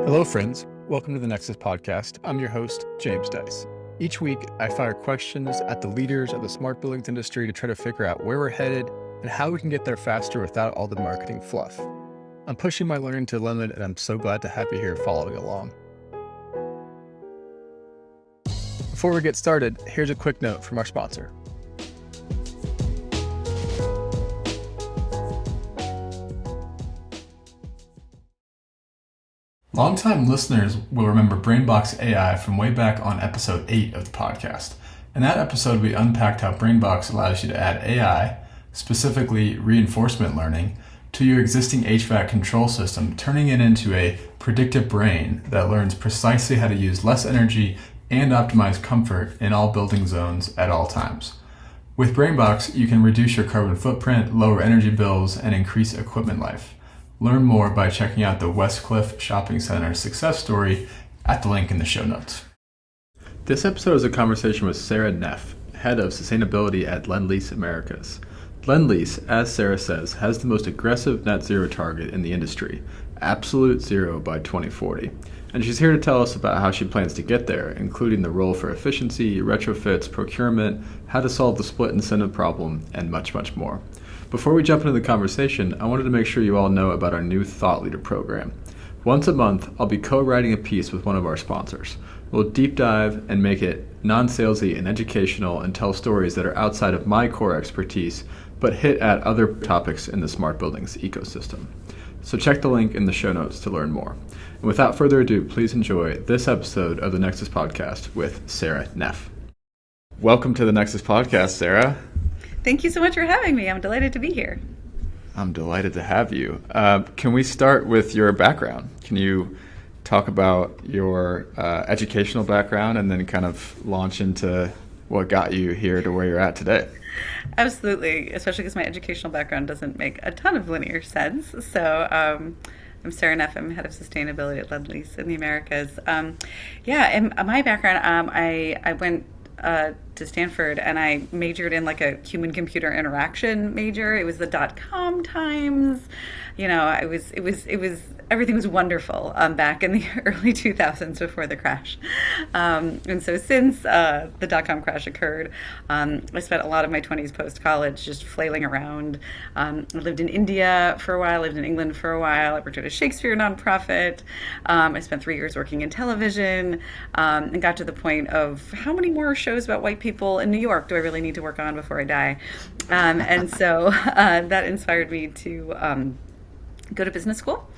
Hello, friends. Welcome to the Nexus Podcast. I'm your host, James Dice. Each week, I fire questions at the leaders of the smart buildings industry to try to figure out where we're headed and how we can get there faster without all the marketing fluff. I'm pushing my learning to the limit, and I'm so glad to have you here following along. Before we get started, here's a quick note from our sponsor. Longtime listeners will remember BrainBox AI from way back on episode 8 of the podcast. In that episode, we unpacked how BrainBox allows you to add AI, specifically reinforcement learning, to your existing HVAC control system, turning it into a predictive brain that learns precisely how to use less energy and optimize comfort in all building zones at all times. With BrainBox, you can reduce your carbon footprint, lower energy bills, and increase equipment life. Learn more by checking out the Westcliff Shopping Center success story at the link in the show notes. This episode is a conversation with Sara Neff, head of sustainability at Lendlease Americas. Lendlease, as Sara says, has the most aggressive net zero target in the industry, absolute zero by 2040. And she's here to tell us about how she plans to get there, including the role for efficiency, retrofits, procurement, how to solve the split incentive problem, and much, much more. Before we jump into the conversation, I wanted to make sure you all know about our new Thought Leader program. Once a month, I'll be co-writing a piece with one of our sponsors. We'll deep dive and make it non-salesy and educational and tell stories that are outside of my core expertise, but hit at other topics in the smart buildings ecosystem. So check the link in the show notes to learn more. And without further ado, please enjoy this episode of the Nexus Podcast with Sara Neff. Welcome to the Nexus Podcast, Sara. Thank you so much for having me. I'm delighted to be here. I'm delighted to have you. Can we start with your background? Can you talk about your educational background and then kind of launch into what got you here to where you're at today? Absolutely, especially because my educational background doesn't make a ton of linear sense. So I'm Sara Neff. I'm head of sustainability at Lendlease in the Americas. And my background, I went to Stanford and I majored in like a human-computer interaction major. It was the .com times. You know, it was everything was wonderful back in the early 2000s before the crash. And so since the .com crash occurred, I spent a lot of my 20s post-college just flailing around. I lived in India for a while, lived in England for a while. I worked at a Shakespeare nonprofit. I spent 3 years working in television and got to the point of how many more shows about white people in New York do I really need to work on before I die? And so that inspired me to go to business school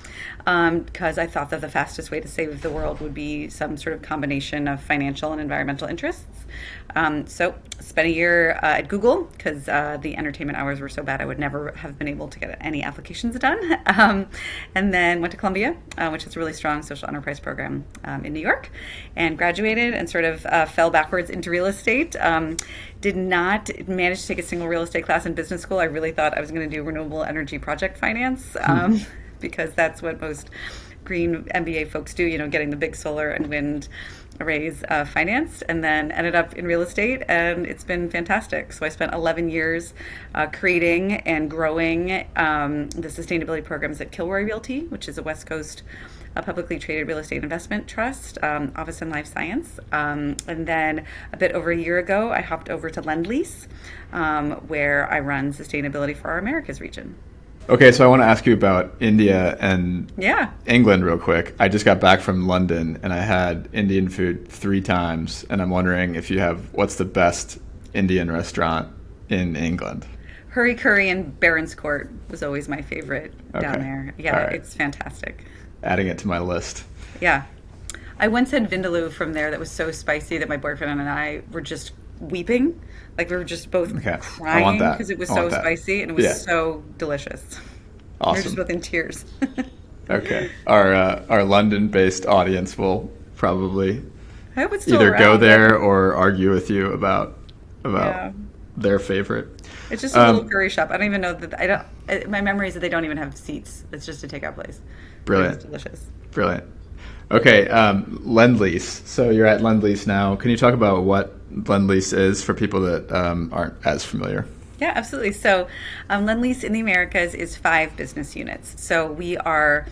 because I thought that the fastest way to save the world would be some sort of combination of financial and environmental interests. So spent a year at Google because the entertainment hours were so bad I would never have been able to get any applications done. And then went to Columbia, which is a really strong social enterprise program in New York, and graduated and sort of fell backwards into real estate. Did not manage to take a single real estate class in business school. I really thought I was going to do renewable energy project finance because that's what most green MBA folks do, you know, getting the big solar and wind arrays financed, and then ended up in real estate, and it's been fantastic. So I spent 11 years creating and growing the sustainability programs at Kilroy Realty, which is a West Coast publicly traded real estate investment trust, office and life science. And then a bit over a year ago, I hopped over to Lendlease, where I run sustainability for our Americas region. Okay, so I want to ask you about India and England real quick. I just got back from London and I had Indian food 3 times, and I'm wondering if you have, what's the best Indian restaurant in England? Hurry Curry in Barons Court was always my favorite down there. Yeah, right. It's fantastic. Adding it to my list. Yeah. I once had Vindaloo from there that was so spicy that my boyfriend and I were just weeping. Like we were just both crying because it was so spicy and it was so delicious. Awesome. We were just both in tears. Okay. Our London-based audience will probably I hope it's still either around, go there or argue with you about their favorite. It's just a little curry shop. I don't even know that my memory is that they don't even have seats. It's just a takeout place. Brilliant. It's delicious. Brilliant. Okay, Lendlease. So you're at Lendlease now. Can you talk about what Lendlease is for people that aren't as familiar? Yeah, absolutely. So, Lendlease in the Americas is 5 business units. So we are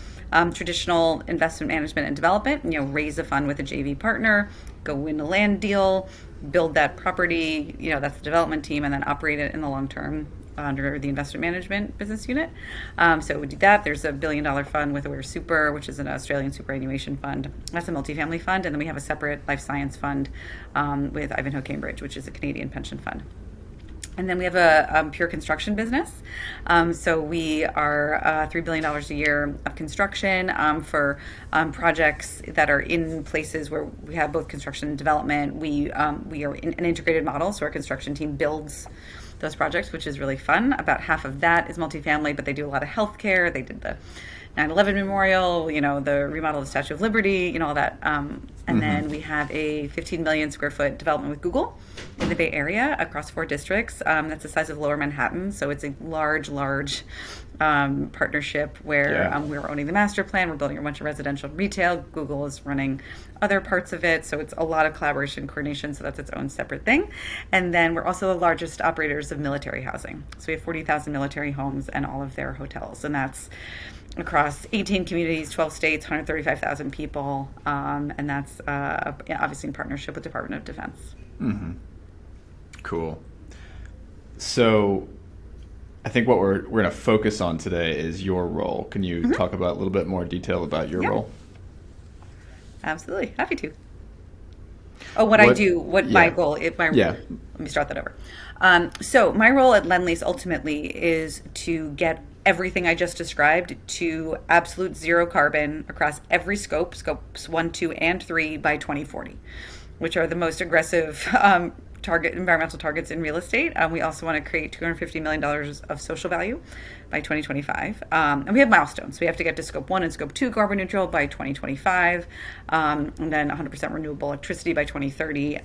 traditional investment management and development. Raise a fund with a JV partner, go win a land deal, build that property. That's the development team, and then operate it in the long term under the investment management business unit. So we do that. There's a $1 billion fund with Aware Super, which is an Australian superannuation fund. That's a multifamily fund, and then we have a separate life science fund with Ivanhoe Cambridge, which is a Canadian pension fund. And then we have a pure construction business. So we are $3 billion a year of construction for projects that are in places where we have both construction and development. We are in an integrated model, so our construction team builds those projects, which is really fun. About half of that is multifamily, but they do a lot of healthcare. They did the 9/11 memorial, the remodel of the Statue of Liberty, all that. And then we have a 15 million square foot development with Google in the Bay Area across 4 districts. That's the size of Lower Manhattan. So it's a large partnership where we're owning the master plan. We're building a bunch of residential retail. Google is running other parts of it. So it's a lot of collaboration, coordination. So that's its own separate thing. And then we're also the largest operators of military housing. So we have 40,000 military homes and all of their hotels. And that's across 18 communities, 12 states, 135,000 people, and that's obviously in partnership with the Department of Defense. Mm-hmm. Cool. So I think what we're going to focus on today is your role. Can you talk about a little bit more detail about your role? Absolutely. Happy to. Oh, what I do, my goal, let me start that over. So my role at Lendlease ultimately is to get everything I just described to absolute zero carbon across every scopes 1, 2, and 3 by 2040, which are the most aggressive environmental targets in real estate. We also want to create $250 million of social value by 2025. And we have milestones. We have to get to scope 1 and scope 2 carbon neutral by 2025, and then 100% renewable electricity by 2030.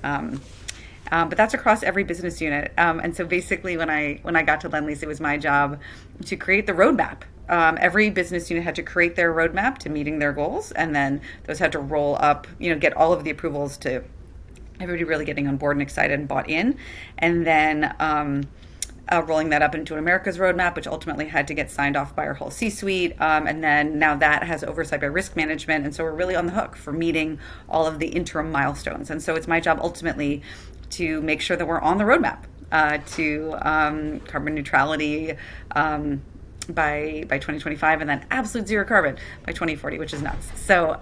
But that's across every business unit. And so basically when I got to Lendlease, it was my job to create the roadmap. Every business unit had to create their roadmap to meeting their goals. And then those had to roll up, get all of the approvals to everybody really getting on board and excited and bought in. And then rolling that up into an Americas roadmap, which ultimately had to get signed off by our whole C-suite. And then now that has oversight by risk management. And so we're really on the hook for meeting all of the interim milestones. And so it's my job ultimately to make sure that we're on the roadmap to carbon neutrality by 2025, and then absolute zero carbon by 2040, which is nuts. So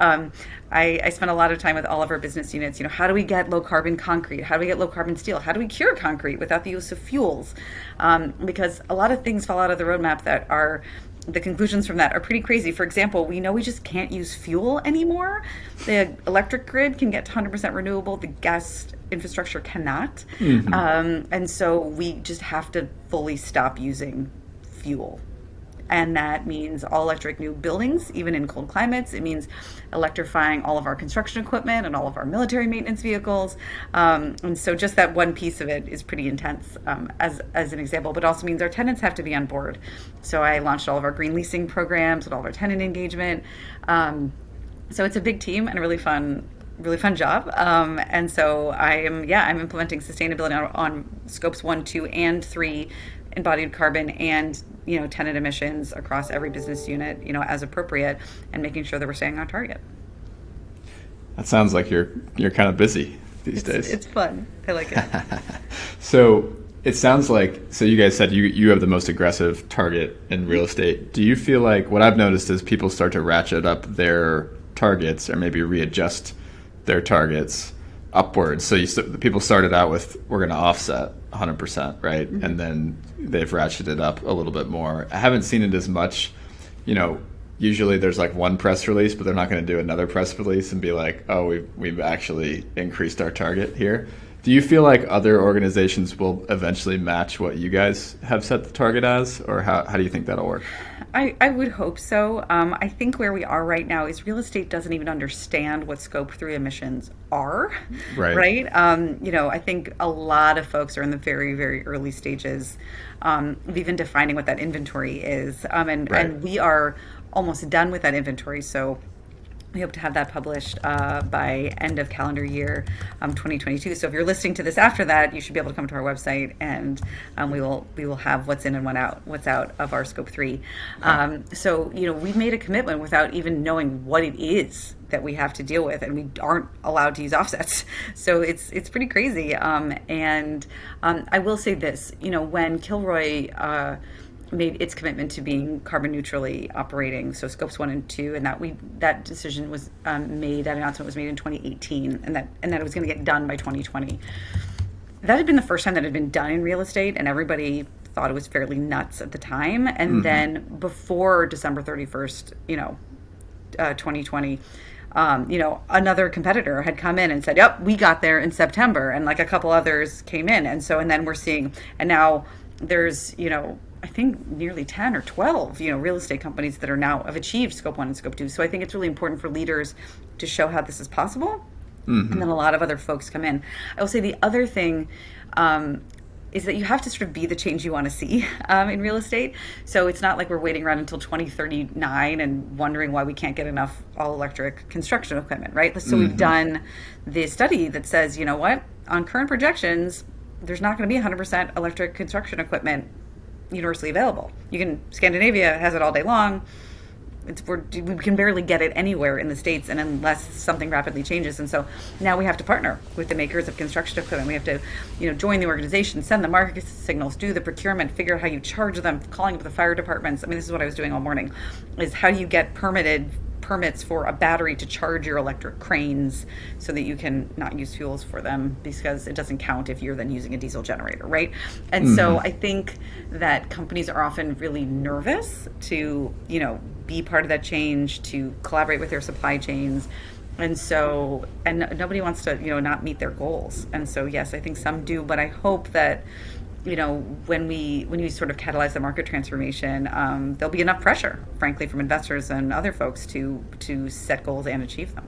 I spent a lot of time with all of our business units. How do we get low carbon concrete? How do we get low carbon steel? How do we cure concrete without the use of fuels? Because a lot of things fall out of the roadmap that are the conclusions from that are pretty crazy. For example, we know we just can't use fuel anymore. The electric grid can get to 100% renewable. The gas infrastructure cannot. And so we just have to fully stop using fuel. And that means all electric new buildings, even in cold climates. It means electrifying all of our construction equipment and all of our military maintenance vehicles. And so just that one piece of it is pretty intense as an example, but also means our tenants have to be on board. So I launched all of our green leasing programs with all of our tenant engagement. So it's a big team and a really fun job. And so I'm implementing sustainability on scopes 1, 2, and 3 embodied carbon and tenant emissions across every business unit, as appropriate, and making sure that we're staying on target. That sounds like you're kind of busy these days. It's fun. I like it. So it sounds like, you guys said you have the most aggressive target in real estate. Do you feel like, what I've noticed is people start to ratchet up their targets or maybe readjust their targets upwards. So the people started out with, we're going to offset 100%, right? And then they've ratcheted up a little bit more. I haven't seen it as much. Usually there's like one press release, but they're not going to do another press release and be like, oh, we've actually increased our target here. Do you feel like other organizations will eventually match what you guys have set the target as, or how do you think that'll work? I would hope so. I think where we are right now is real estate doesn't even understand what scope 3 emissions are. Right. I think a lot of folks are in the very, very early stages of even defining what that inventory is. And we are almost done with that inventory. So We hope to have that published by end of calendar year 2022. So if you're listening to this after that, you should be able to come to our website, and we will have what's in and what's out of our Scope 3. So we've made a commitment without even knowing what it is that we have to deal with, and we aren't allowed to use offsets. So it's pretty crazy. And I will say this: when Kilroy made its commitment to being carbon neutrally operating, so scopes 1 and 2, and that decision was made, that announcement was made in 2018, and that it was going to get done by 2020. That had been the first time that it had been done in real estate, and everybody thought it was fairly nuts at the time. And then before December 31st, 2020, another competitor had come in and said, "Yep, we got there in September," and like a couple others came in, and then we're seeing, and now there's I think nearly 10 or 12, real estate companies that have achieved Scope 1 and Scope 2. So I think it's really important for leaders to show how this is possible. And then a lot of other folks come in. I will say the other thing is that you have to sort of be the change you want to see in real estate. So it's not like we're waiting around until 2039 and wondering why we can't get enough all-electric construction equipment, right? So we've done this study that says, you know what, on current projections, there's not going to be 100% electric construction equipment universally available. Scandinavia has it all day long. We can barely get it anywhere in the States, and unless something rapidly changes. And so now we have to partner with the makers of construction equipment. We have to, join the organization, send the market signals, do the procurement, figure out how you charge them, calling up the fire departments. I mean, this is what I was doing all morning, is how do you get permits for a battery to charge your electric cranes so that you can not use fuels for them, because it doesn't count if you're then using a diesel generator, right? And so I think that companies are often really nervous to, be part of that change, to collaborate with their supply chains. And nobody wants to, not meet their goals. And so, yes, I think some do, but I hope that when we sort of catalyze the market transformation, there'll be enough pressure, frankly, from investors and other folks to set goals and achieve them.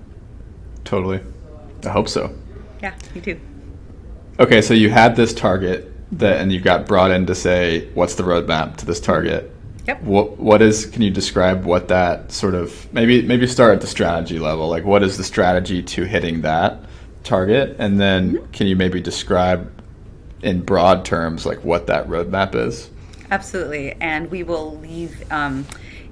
Totally. I hope so. Yeah, me too. Okay, so you had this target and you got brought in to say, what's the roadmap to this target? Yep. Can you describe what that sort of, maybe start at the strategy level, like what is the strategy to hitting that target? And then can you maybe describe in broad terms, like what that roadmap is? Absolutely, and we will leave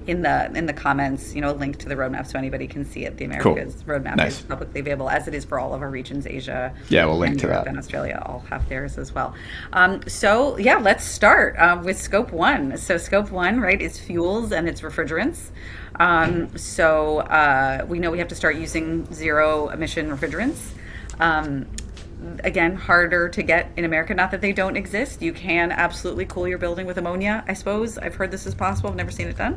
in the comments, a link to the roadmap so anybody can see it. The Americas roadmap is publicly available, as it is for all of our regions. Asia, we'll link to Europe that. And Australia all have theirs as well. Let's start with Scope 1. So Scope 1, right, is fuels and it's refrigerants. We know we have to start using zero emission refrigerants. Again, harder to get in America. Not that they don't exist. You can absolutely cool your building with ammonia, I suppose. I've heard this is possible. I've never seen it done.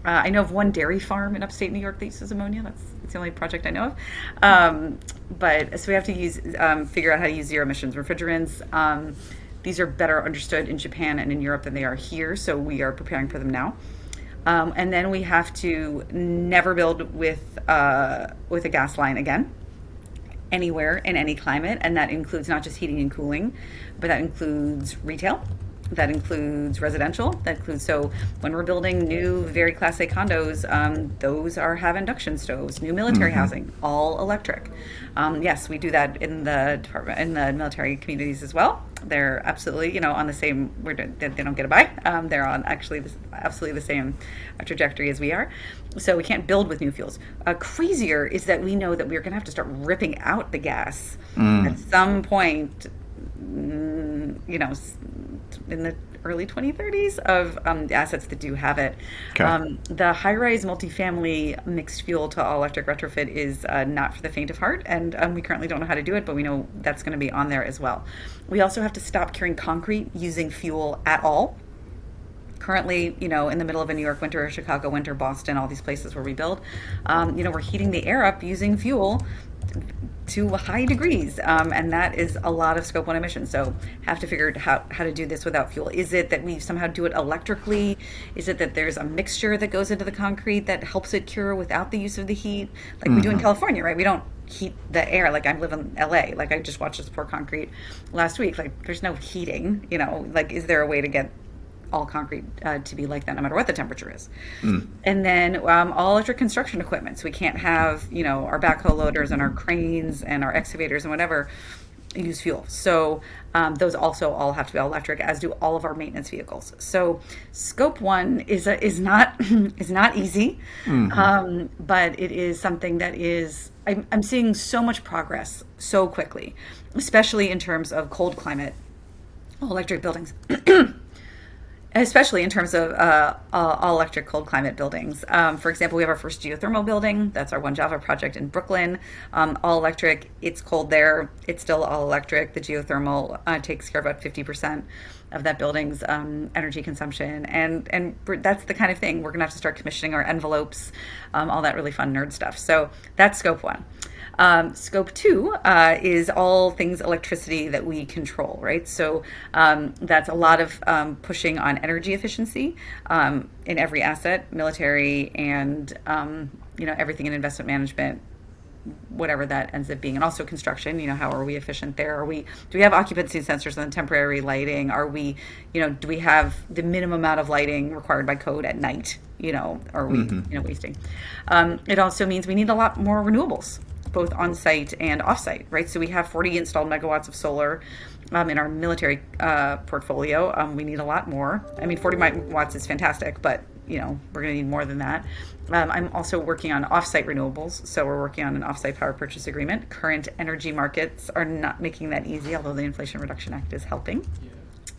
I know of one dairy farm in upstate New York that uses ammonia. That's the only project I know of. So we have to figure out how to use zero emissions refrigerants. These are better understood in Japan and in Europe than they are here, so we are preparing for them now. And then we have to never build with a gas line again, anywhere in any climate, and that includes not just heating and cooling, but that includes retail, that includes residential, that includes, so when we're building new very class A condos, those have induction stoves. New military housing, all electric. Yes, we do that in the military communities as well. They're absolutely, on the same, they don't get a buy. They're on absolutely the same trajectory as we are. So we can't build with new fuels. Crazier is that we know that we're going to have to start ripping out the gas at some point, in the early 2030s of assets that do have it. Okay. The high-rise multifamily mixed fuel to all-electric retrofit is not for the faint of heart, and we currently don't know how to do it, but we know that's going to be on there as well. We also have to stop curing concrete using fuel at all. Currently, in the middle of a New York winter, Chicago winter, Boston, all these places where we build, we're heating the air up using fuel to high degrees, and that is a lot of Scope 1 emissions. So have to figure out how to do this without fuel. Is it that we somehow do it electrically? Is it that there's a mixture that goes into the concrete that helps it cure without the use of the heat? Like we do in California, right? We don't heat the air. Like I live in LA. Like I just watched this pour concrete last week. Like there's no heating, like is there a way to get all concrete to be like that, no matter what the temperature is. And then all electric construction equipment. So we can't have, our backhoe loaders and our cranes and our excavators and whatever use fuel. So those also all have to be all electric, as do all of our maintenance vehicles. So scope 1 is not is not easy, but it is something that is I'm seeing so much progress so quickly, especially in terms of cold climate all electric buildings. Especially in terms of all electric cold climate buildings. For example, we have our first geothermal building. That's our One Java project in Brooklyn. All electric. It's cold there. It's still all electric. The geothermal takes care of about 50% of that building's energy consumption. And that's the kind of thing we're going to have to start commissioning our envelopes, all that really fun nerd stuff. So that's scope 1. Scope 2 is all things electricity that we control, right? So that's a lot of pushing on energy efficiency in every asset, military, and everything in investment management, whatever that ends up being, and also construction. How are we efficient there? Do we have occupancy sensors on temporary lighting? Do we have the minimum amount of lighting required by code at night? Are we wasting? It also means we need a lot more renewables, both on-site and off-site, right? So we have 40 installed megawatts of solar in our military portfolio. We need a lot more. 40 megawatts is fantastic, but we're going to need more than that. I'm also working on off-site renewables, so we're working on an off-site power purchase agreement. Current energy markets are not making that easy, although the Inflation Reduction Act is helping.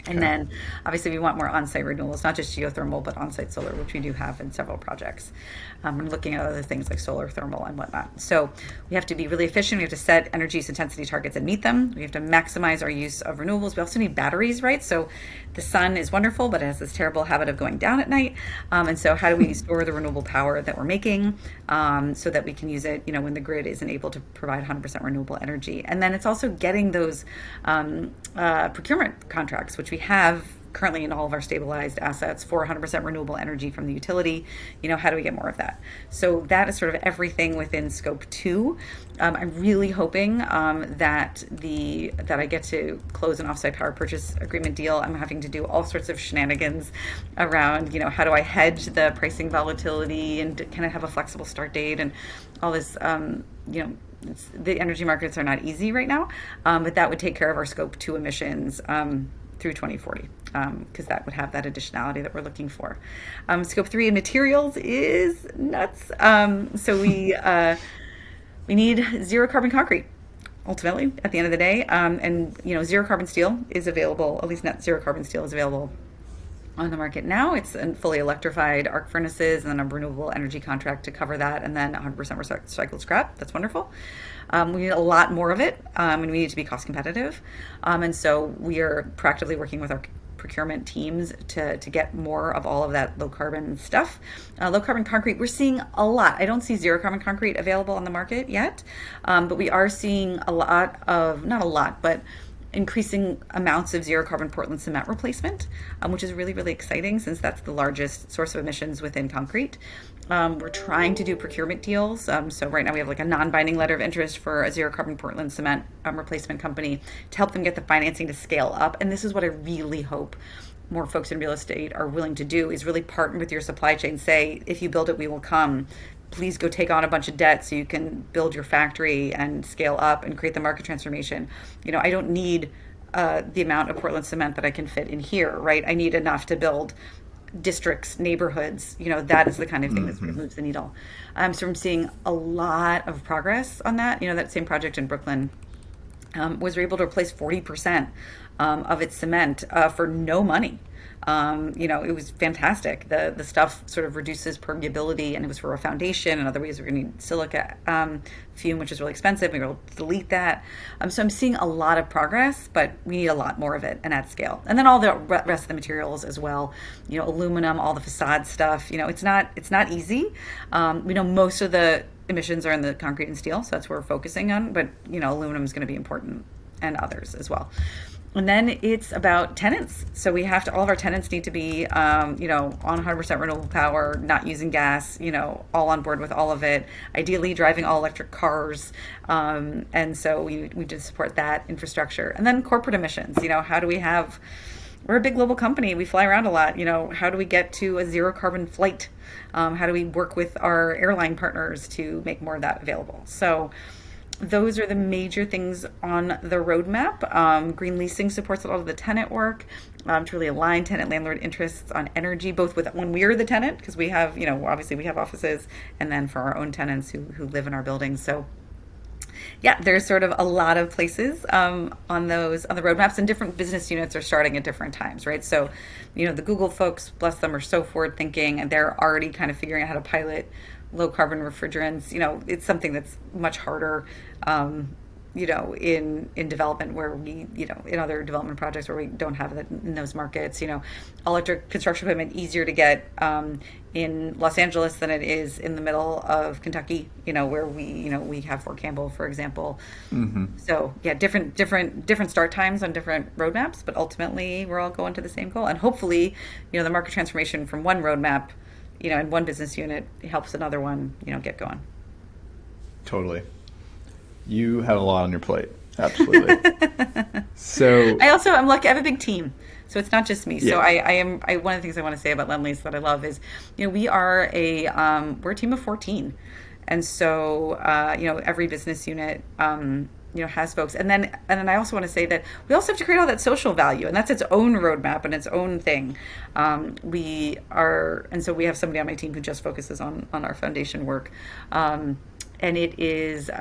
And then obviously we want more on-site renewables, not just geothermal, but on-site solar, which we do have in several projects. We're looking at other things like solar thermal and whatnot. So we have to be really efficient. We have to set energy intensity targets and meet them. We have to maximize our use of renewables. We also need batteries, right? So the sun is wonderful, but it has this terrible habit of going down at night. And so how do we store the renewable power that we're making so that we can use it, when the grid isn't able to provide 100% renewable energy? And then it's also getting those procurement contracts, which we have currently in all of our stabilized assets for 100% renewable energy from the utility. How do we get more of that? So that is sort of everything within scope 2. I'm really hoping that I get to close an offsite power purchase agreement deal. I'm having to do all sorts of shenanigans around, how do I hedge the pricing volatility, and can I have a flexible start date, and all this, the energy markets are not easy right now, but that would take care of our scope 2 emissions through 2040, because that would have that additionality that we're looking for. Scope 3 in materials is nuts. So we need zero carbon concrete, ultimately, at the end of the day. And zero carbon steel is available, at least net zero carbon steel is available on the market now. It's in fully electrified arc furnaces, and then a renewable energy contract to cover that, and then 100% recycled scrap. That's wonderful. We need a lot more of it, and we need to be cost competitive. And so we are proactively working with our procurement teams to get more of all of that low carbon stuff. Low carbon concrete, we're seeing a lot. I don't see zero carbon concrete available on the market yet, but we are seeing a lot of, not a lot, but increasing amounts of zero carbon Portland cement replacement, which is really, really exciting, since that's the largest source of emissions within concrete. We're trying to do procurement deals. So right now we have like a non-binding letter of interest for a zero carbon Portland cement replacement company to help them get the financing to scale up. And this is what I really hope more folks in real estate are willing to do, is really partner with your supply chain. Say, if you build it, we will come. Please go take on a bunch of debt so you can build your factory and scale up and create the market transformation. I don't need the amount of Portland cement that I can fit in here, right? I need enough to build districts, neighborhoods. That is the kind of thing that moves the needle. So I'm seeing a lot of progress on that. That same project in Brooklyn was able to replace 40% of its cement for no money. It was fantastic. The stuff sort of reduces permeability, and it was for a foundation. In other ways, we're going to need silica fume, which is really expensive. We were able to delete that. So I'm seeing a lot of progress, but we need a lot more of it and at scale. And then all the rest of the materials as well. Aluminum, all the facade stuff. It's not easy. We know most of the emissions are in the concrete and steel, so that's what we're focusing on. But aluminum is going to be important, and others as well. And then it's about tenants. So we have to, all of our tenants need to be, on 100% renewable power, not using gas, all on board with all of it, ideally driving all electric cars. And so we just support that infrastructure. And then corporate emissions, how do we have we're a big global company. We fly around a lot. How do we get to a zero carbon flight? How do we work with our airline partners to make more of that available? So those are the major things on the roadmap. Green leasing supports a lot of the tenant work to really align tenant landlord interests on energy, both with when we're the tenant, because we have, obviously we have offices, and then for our own tenants who live in our buildings. So yeah, there's sort of a lot of places on the roadmaps, and different business units are starting at different times, right? So, the Google folks, bless them, are so forward thinking, and they're already kind of figuring out how to pilot low carbon refrigerants. It's something that's much harder, in development where we, in other development projects where we don't have that in those markets. Electric construction equipment easier to get in Los Angeles than it is in the middle of Kentucky, where we have Fort Campbell, for example. Mm-hmm. So yeah, different start times on different roadmaps, but ultimately we're all going to the same goal. And hopefully, the market transformation from one roadmap, in one business unit helps another one, get going. Totally. You have a lot on your plate. Absolutely. So I'm lucky. I have a big team, so it's not just me. Yeah. So I one of the things I want to say about Lendlease that I love is, we are we're a team of 14, and so every business unit has folks, and then I also want to say that we also have to create all that social value, and that's its own roadmap and its own thing. And so we have somebody on my team who just focuses on our foundation work, and it is.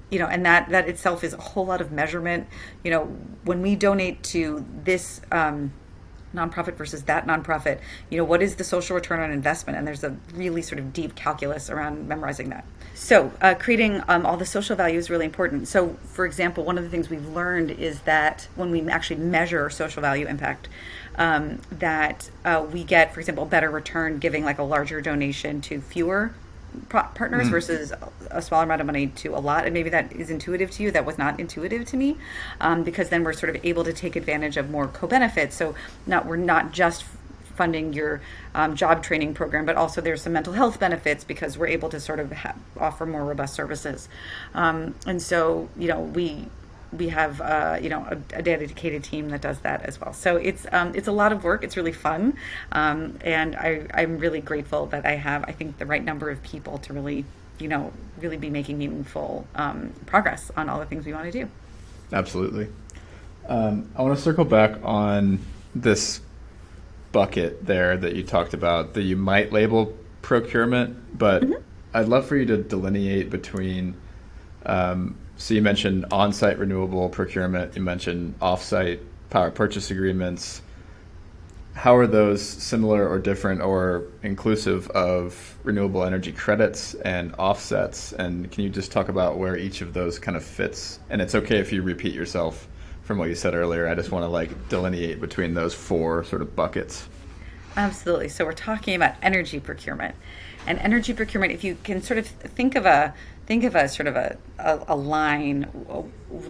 And that itself is a whole lot of measurement. When we donate to this nonprofit versus that nonprofit, what is the social return on investment? And there's a really sort of deep calculus around memorizing that. So creating all the social value is really important. So, for example, one of the things we've learned is that when we actually measure social value impact, that we get, for example, a better return giving like a larger donation to fewer partners versus a smaller amount of money to a lot. And maybe that is intuitive to you. That was not intuitive to me, because then we're sort of able to take advantage of more co-benefits. So we're not just funding your job training program, but also there's some mental health benefits because we're able to sort of offer more robust services. And so, we have a dedicated team that does that as well. So it's a lot of work. It's really fun, and I'm really grateful that I have, I think, the right number of people to really be making meaningful progress on all the things we want to do. Absolutely. I want to circle back on this bucket there that you talked about that you might label procurement, but I'd love for you to delineate between. So you mentioned on-site renewable procurement, you mentioned off-site power purchase agreements. How are those similar or different or inclusive of renewable energy credits and offsets? And can you just talk about where each of those kind of fits? And it's okay if you repeat yourself from what you said earlier. I just want to delineate between those four sort of buckets. Absolutely. So we're talking about energy procurement. And energy procurement, if you can sort of think of a sort of a line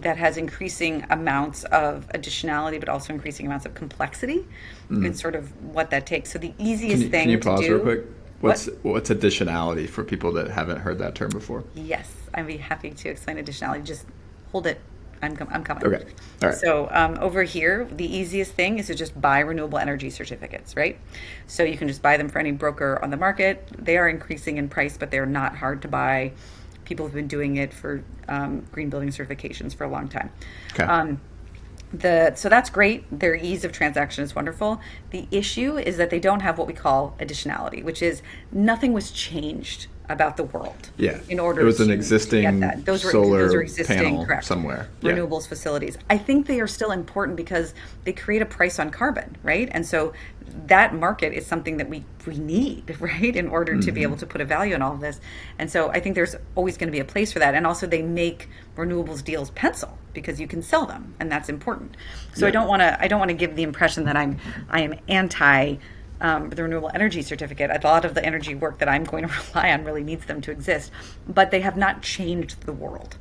that has increasing amounts of additionality, but also increasing amounts of complexity, it's sort of what that takes. So the easiest thing to do. Can you pause real quick? What's additionality for people that haven't heard that term before? Yes, I'd be happy to explain additionality. Just hold it. I'm coming. Okay. All right. So over here, the easiest thing is to just buy renewable energy certificates, right? So you can just buy them for any broker on the market. They are increasing in price, but they're not hard to buy. People have been doing it for green building certifications for a long time. Okay. So that's great. Their ease of transaction is wonderful. The issue is that they don't have what we call additionality, which is nothing was changed about the world. Yeah. In order it was to an existing get that. Those solar are existing, panel correct, somewhere. Renewables facilities. I think they are still important because they create a price on carbon, right? And so that market is something that we need, right, in order to be able to put a value on all of this. And so I think there's always going to be a place for that. And also they make renewables deals pencil because you can sell them, and that's important. So I don't want to give the impression that I am anti the renewable energy certificate. A lot of the energy work that I'm going to rely on really needs them to exist, but they have not changed the world.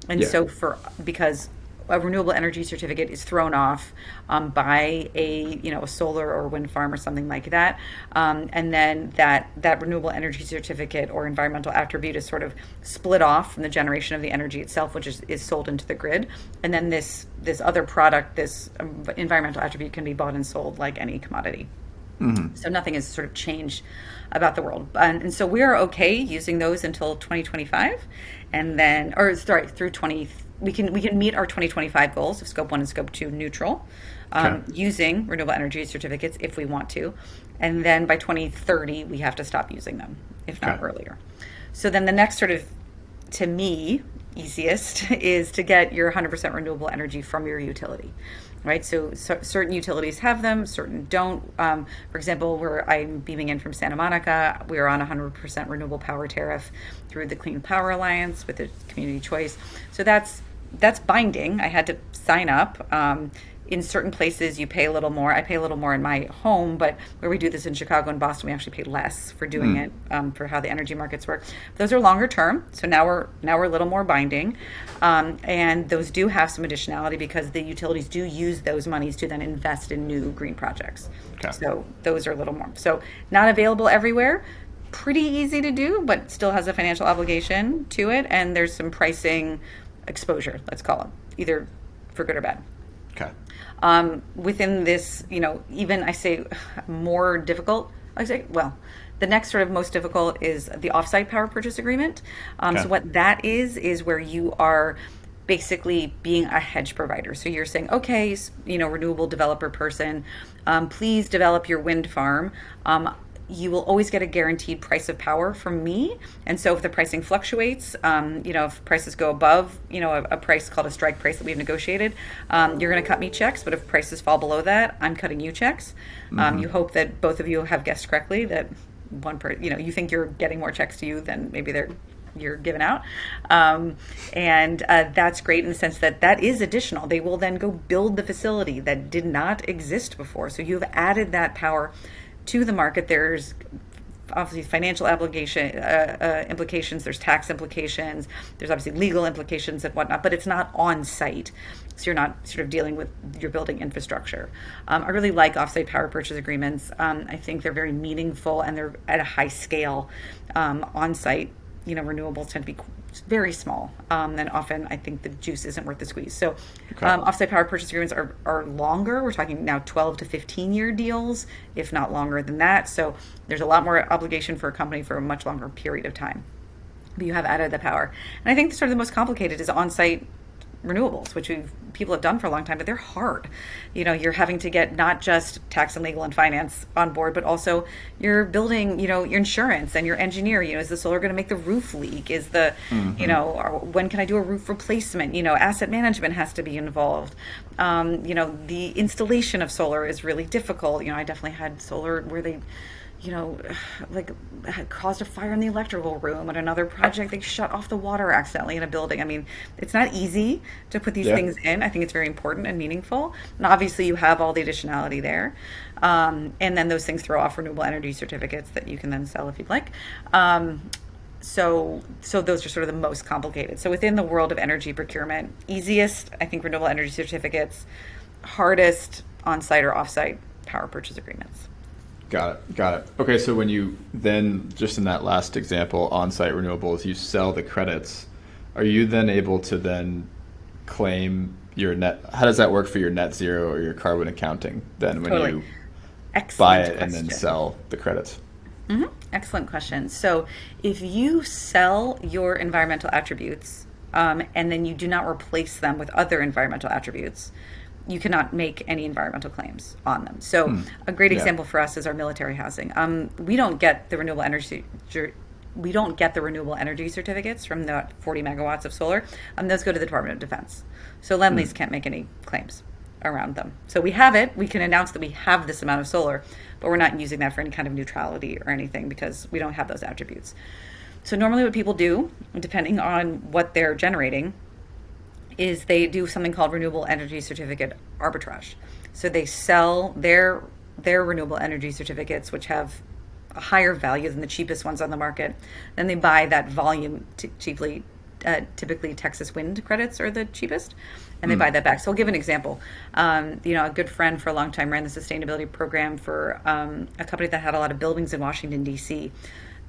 And so because a renewable energy certificate is thrown off by a solar or wind farm or something like that, and then that renewable energy certificate or environmental attribute is sort of split off from the generation of the energy itself, which is sold into the grid, and then this other product, this environmental attribute, can be bought and sold like any commodity. So nothing has sort of changed about the world, and so we're okay using those until 2025, and then, or sorry, through 20. We can meet our 2025 goals of Scope 1 and Scope 2 neutral using renewable energy certificates if we want to, and then by 2030 we have to stop using them, if not earlier. So then the next sort of, to me, easiest is to get your 100% renewable energy from your utility. Right, so certain utilities have them, certain don't. For example, where I'm beaming in from Santa Monica, we are on 100% renewable power tariff through the Clean Power Alliance with the community choice. So that's binding. I had to sign up. In certain places, you pay a little more. I pay a little more in my home, but where we do this in Chicago and Boston, we actually pay less for doing it, for how the energy markets work. Those are longer term, so now we're a little more binding, and those do have some additionality because the utilities do use those monies to then invest in new green projects. So those are a little more. So not available everywhere. Pretty easy to do, but still has a financial obligation to it, and there's some pricing exposure, let's call it, either for good or bad. Within this, even I say more difficult, the next sort of most difficult is the offsite power purchase agreement. So what that is where you are basically being a hedge provider. So you're saying, okay, renewable developer person, please develop your wind farm. You will always get a guaranteed price of power from me. And so if the pricing fluctuates, if prices go above, a price called a strike price that we've negotiated, you're going to cut me checks. But if prices fall below that, I'm cutting you checks. You hope that both of you have guessed correctly that you think you're getting more checks to you than maybe you're giving out. And that's great in the sense that is additional. They will then go build the facility that did not exist before. So you've added that power to the market. There's obviously financial implications, there's tax implications, there's obviously legal implications and whatnot, but it's not on site. So you're not sort of dealing with your building infrastructure. I really like offsite power purchase agreements. I think they're very meaningful and they're at a high scale. On site, renewables tend to be very small, and often I think the juice isn't worth the squeeze. So offsite power purchase agreements are longer. We're talking now 12 to 15 year deals, if not longer than that. So there's a lot more obligation for a company for a much longer period of time. But you have added the power. And I think sort of the most complicated is on-site renewables, which people have done for a long time, but they're hard. You're having to get not just tax and legal and finance on board, but also your building, your insurance and your engineer. Is the solar going to make the roof leak? Is the, when can I do a roof replacement? Asset management has to be involved. The installation of solar is really difficult. I definitely had solar where they caused a fire in the electrical room. At another project, they shut off the water accidentally in a building. I mean, it's not easy to put these things in. I think it's very important and meaningful. And obviously, you have all the additionality there. And then those things throw off renewable energy certificates that you can then sell if you'd like. So those are sort of the most complicated. So within the world of energy procurement, easiest, I think, renewable energy certificates. Hardest, on-site or off-site power purchase agreements. Got it. Okay, so when you then, just in that last example, on-site renewables, you sell the credits, are you then able to then claim your net? How does that work for your net zero or your carbon accounting then when you buy it and then sell the credits? Excellent question. So if you sell your environmental attributes and then you do not replace them with other environmental attributes, you cannot make any environmental claims on them. So a great example for us is our military housing. We don't get the renewable energy certificates from the 40 megawatts of solar. Those go to the Department of Defense. So Lendlease can't make any claims around them. So we have it. We can announce that we have this amount of solar, but we're not using that for any kind of neutrality or anything because we don't have those attributes. So normally what people do, depending on what they're generating, is they do something called renewable energy certificate arbitrage. So they sell their renewable energy certificates, which have a higher value than the cheapest ones on the market. Then they buy that volume cheaply typically Texas wind credits are the cheapest, and they buy that back. So I'll give an example. A good friend for a long time ran the sustainability program for a company that had a lot of buildings in Washington, D.C.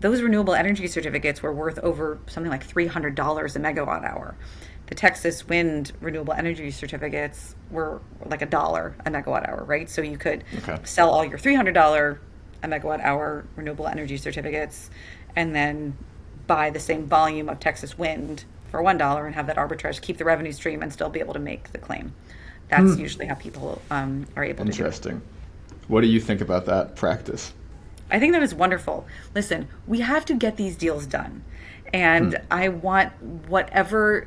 Those renewable energy certificates were worth over something like $300 a megawatt hour. The Texas wind renewable energy certificates were like $1 a megawatt hour, right? So you could sell all your $300 a megawatt hour renewable energy certificates and then buy the same volume of Texas wind for $1 and have that arbitrage, keep the revenue stream, and still be able to make the claim. That's usually how people are able to do it. Interesting. What do you think about that practice? I think that is wonderful. Listen, we have to get these deals done. And I want whatever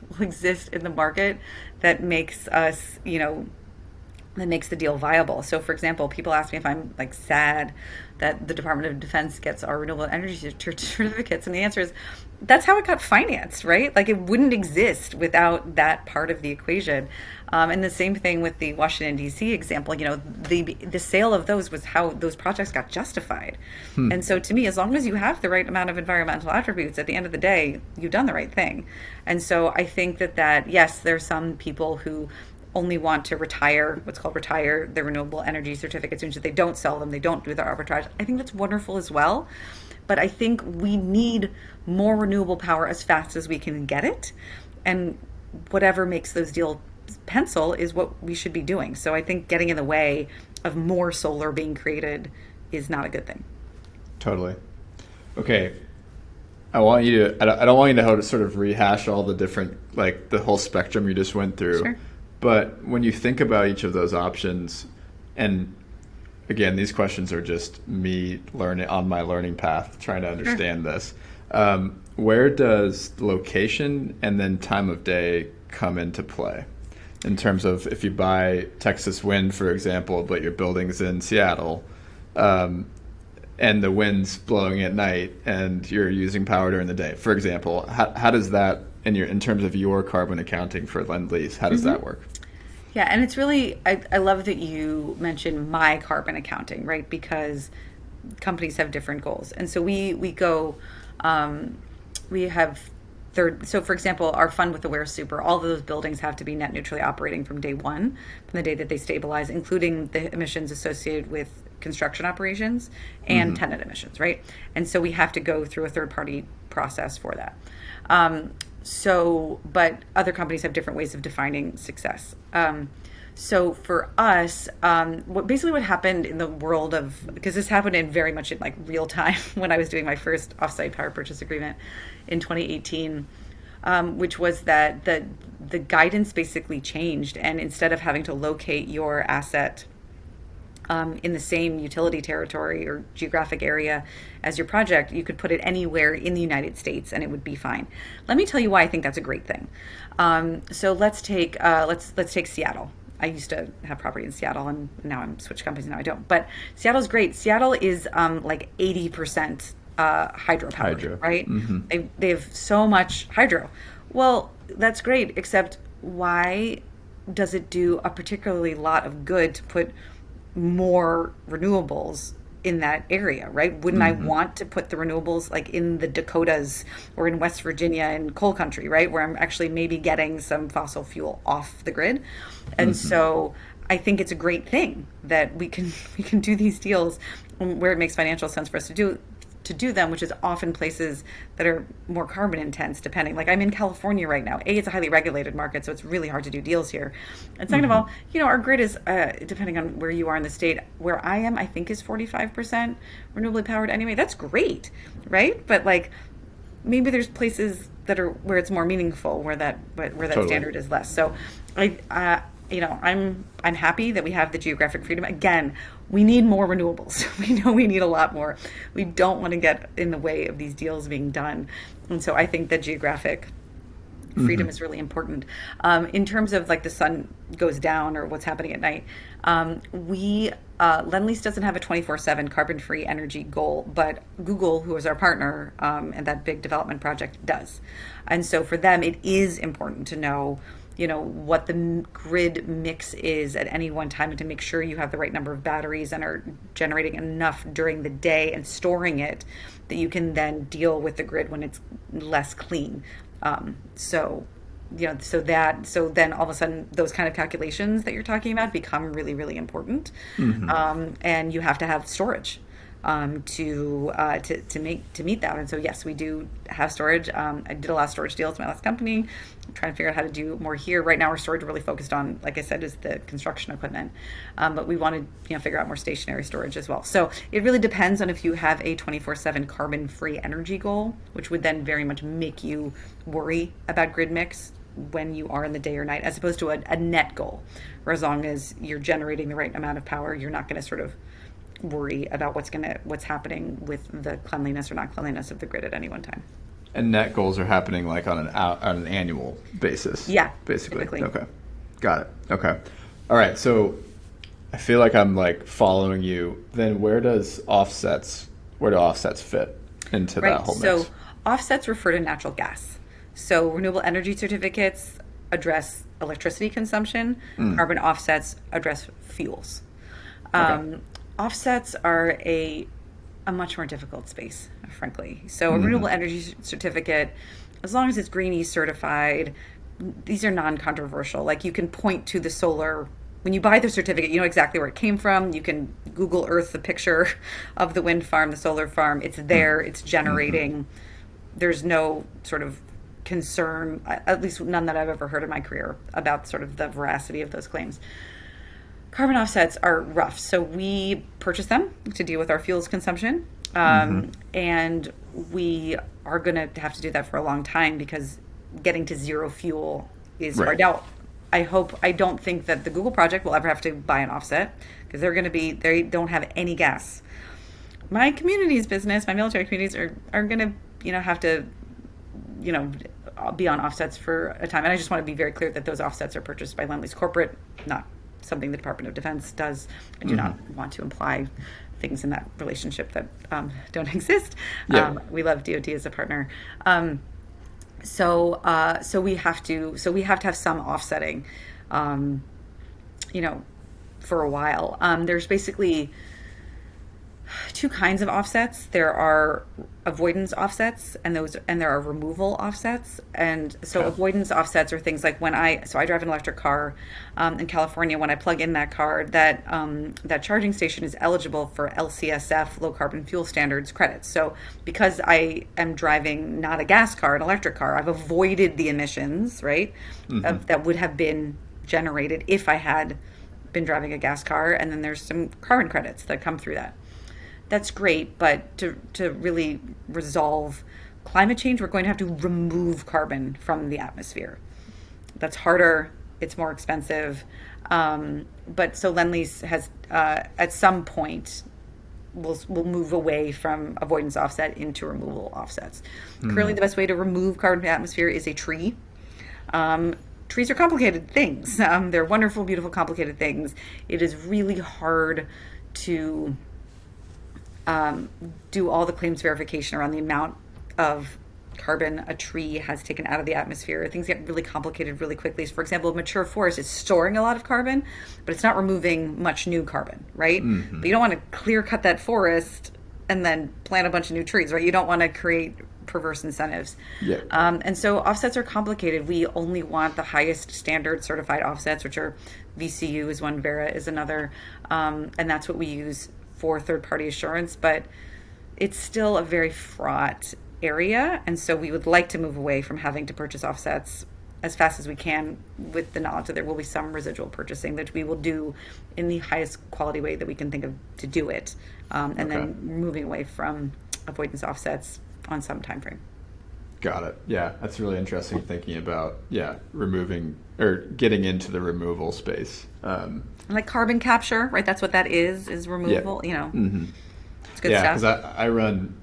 will exist in the market that makes us, that makes the deal viable. So for example, people ask me if I'm like sad that the Department of Defense gets our renewable energy certificates. And the answer is, that's how it got financed, right? Like it wouldn't exist without that part of the equation. And the same thing with the Washington, D.C. example, the sale of those was how those projects got justified. And so to me, as long as you have the right amount of environmental attributes, at the end of the day, you've done the right thing. And so I think that yes, there's some people who only want to retire their renewable energy certificates, and so they don't sell them, they don't do their arbitrage. I think that's wonderful as well. But I think we need more renewable power as fast as we can get it. And whatever makes those deals pencil is what we should be doing. So I think getting in the way of more solar being created is not a good thing. Totally. Okay. I don't want you to sort of rehash all the different, like the whole spectrum you just went through. Sure. But when you think about each of those options, and again, these questions are just me learning on my learning path, trying to understand this. Where does location and then time of day come into play? In terms of if you buy Texas wind, for example, but your building's in Seattle, and the wind's blowing at night and you're using power during the day, for example, how does that, in terms of your carbon accounting for Lendlease, how does that work? Yeah, and it's really, I love that you mentioned my carbon accounting, right? Because companies have different goals. And so we have so for example, our fund with Aware Super, all of those buildings have to be net neutrally operating from day one, from the day that they stabilize, including the emissions associated with construction operations and tenant emissions, right? And so we have to go through a third-party process for that. But other companies have different ways of defining success. So for us, what happened in the world of, because this happened in very much in like real time when I was doing my first offsite power purchase agreement in 2018, which was that the guidance basically changed, and instead of having to locate your asset in the same utility territory or geographic area as your project, you could put it anywhere in the United States and it would be fine. Let me tell you why I think that's a great thing. So let's take Seattle. I used to have property in Seattle, and now I'm switched companies. Now I don't. But Seattle's great. Seattle is like 80% hydropower, right? They have so much hydro. Well, that's great, except why does it do a particularly lot of good to put more renewables in that area, right? Wouldn't I want to put the renewables like in the Dakotas or in West Virginia in coal country, right? Where I'm actually maybe getting some fossil fuel off the grid. And so I think it's a great thing that we can do these deals where it makes financial sense for us to do them, which is often places that are more carbon intense, depending. Like I'm in California right now. It's a highly regulated market, so it's really hard to do deals here. And second of all, our grid is, depending on where you are in the state, where I am, I think is 45% renewably powered anyway. That's great, right? But like maybe there's places that are where it's more meaningful, where that Totally. standard is less. So I'm happy that we have the geographic freedom. Again, we need more renewables. We know we need a lot more. We don't want to get in the way of these deals being done. And so I think that geographic freedom is really important. In terms of like the sun goes down or what's happening at night, Lendlease doesn't have a 24/7 carbon-free energy goal, but Google, who is our partner and that big development project, does. And so for them, it is important to know what the grid mix is at any one time, and to make sure you have the right number of batteries and are generating enough during the day and storing it that you can then deal with the grid when it's less clean. So, so then all of a sudden those kind of calculations that you're talking about become really, really important. And you have to have storage to meet that. And so yes, we do have storage. I did a lot of storage deals in my last company. I'm trying to figure out how to do more here. Right now, our storage really focused on, like I said, is the construction equipment. But we want to figure out more stationary storage as well. So it really depends on if you have a 24/7 carbon-free energy goal, which would then very much make you worry about grid mix when you are in the day or night, as opposed to a net goal, where as long as you're generating the right amount of power, you're not going to sort of worry about what's happening with the cleanliness or not cleanliness of the grid at any one time. And net goals are happening like on an annual basis. Yeah, basically. typically. Okay, got it. Okay, all right. So I feel like I'm like following you. Then where do offsets fit into that whole mix? So offsets refer to natural gas. So renewable energy certificates address electricity consumption. Carbon offsets address fuels. Okay. Offsets are a much more difficult space, frankly. So a renewable energy certificate, as long as it's Green E certified, these are non-controversial. Like you can point to the solar, when you buy the certificate, you know exactly where it came from. You can Google Earth the picture of the wind farm, the solar farm. It's there, it's generating. There's no sort of concern, at least none that I've ever heard in my career, about sort of the veracity of those claims. Carbon offsets are rough. So we purchase them to deal with our fuels consumption. And we are going to have to do that for a long time because getting to zero fuel is hard. Now, I don't think that the Google project will ever have to buy an offset because they don't have any gas. My community's business, my military communities are going to, have to, be on offsets for a time. And I just want to be very clear that those offsets are purchased by Lendlease Corporate, not something the Department of Defense does. I do not want to imply things in that relationship that don't exist. We love DoD as a partner. So we have to have some offsetting, for a while. There's basically two kinds of offsets. There are avoidance offsets and there are removal offsets. And so avoidance offsets are things like I drive an electric car in California. When I plug in that car, that charging station is eligible for LCSF, low carbon fuel standards credits. So because I am driving not a gas car, an electric car, I've avoided the emissions, right, that would have been generated if I had been driving a gas car. And then there's some carbon credits that come through that. That's great, but to really resolve climate change, we're going to have to remove carbon from the atmosphere. That's harder. It's more expensive. But so Lendlease has, at some point, will move away from avoidance offset into removal offsets. Currently, the best way to remove carbon from the atmosphere is a tree. Trees are complicated things. They're wonderful, beautiful, complicated things. It is really hard to do all the claims verification around the amount of carbon a tree has taken out of the atmosphere. Things get really complicated really quickly. So for example, a mature forest is storing a lot of carbon, but it's not removing much new carbon, right? But you don't want to clear cut that forest and then plant a bunch of new trees, right? You don't want to create perverse incentives. And so offsets are complicated. We only want the highest standard certified offsets, which are VCU is one, Vera is another, and that's what we use for third-party assurance, but it's still a very fraught area, and so we would like to move away from having to purchase offsets as fast as we can, with the knowledge that there will be some residual purchasing that we will do in the highest quality way that we can think of to do it, and then moving away from avoidance offsets on some time frame. Got it. Yeah, that's really interesting thinking about removing or getting into the removal space. Like carbon capture, right? That's what that is removal. It's good stuff. Because I run.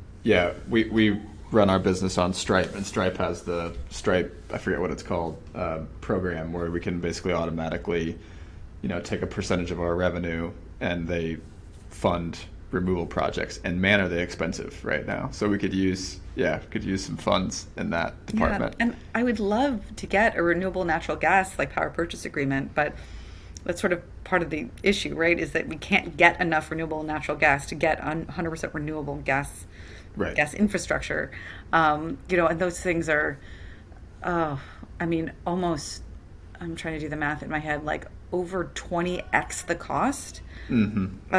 We run our business on Stripe, and Stripe has the Stripe, I forget what it's called, program where we can basically automatically, take a percentage of our revenue and they fund removal projects. And man, are they expensive right now. So we could use some funds in that department. Yeah, and I would love to get a renewable natural gas like power purchase agreement, but that's sort of part of the issue, right? Is that we can't get enough renewable natural gas to get 100% renewable gas infrastructure. And those things are Oh, I mean, almost, I'm trying to do the math in my head, like over 20x the cost Mm-hmm.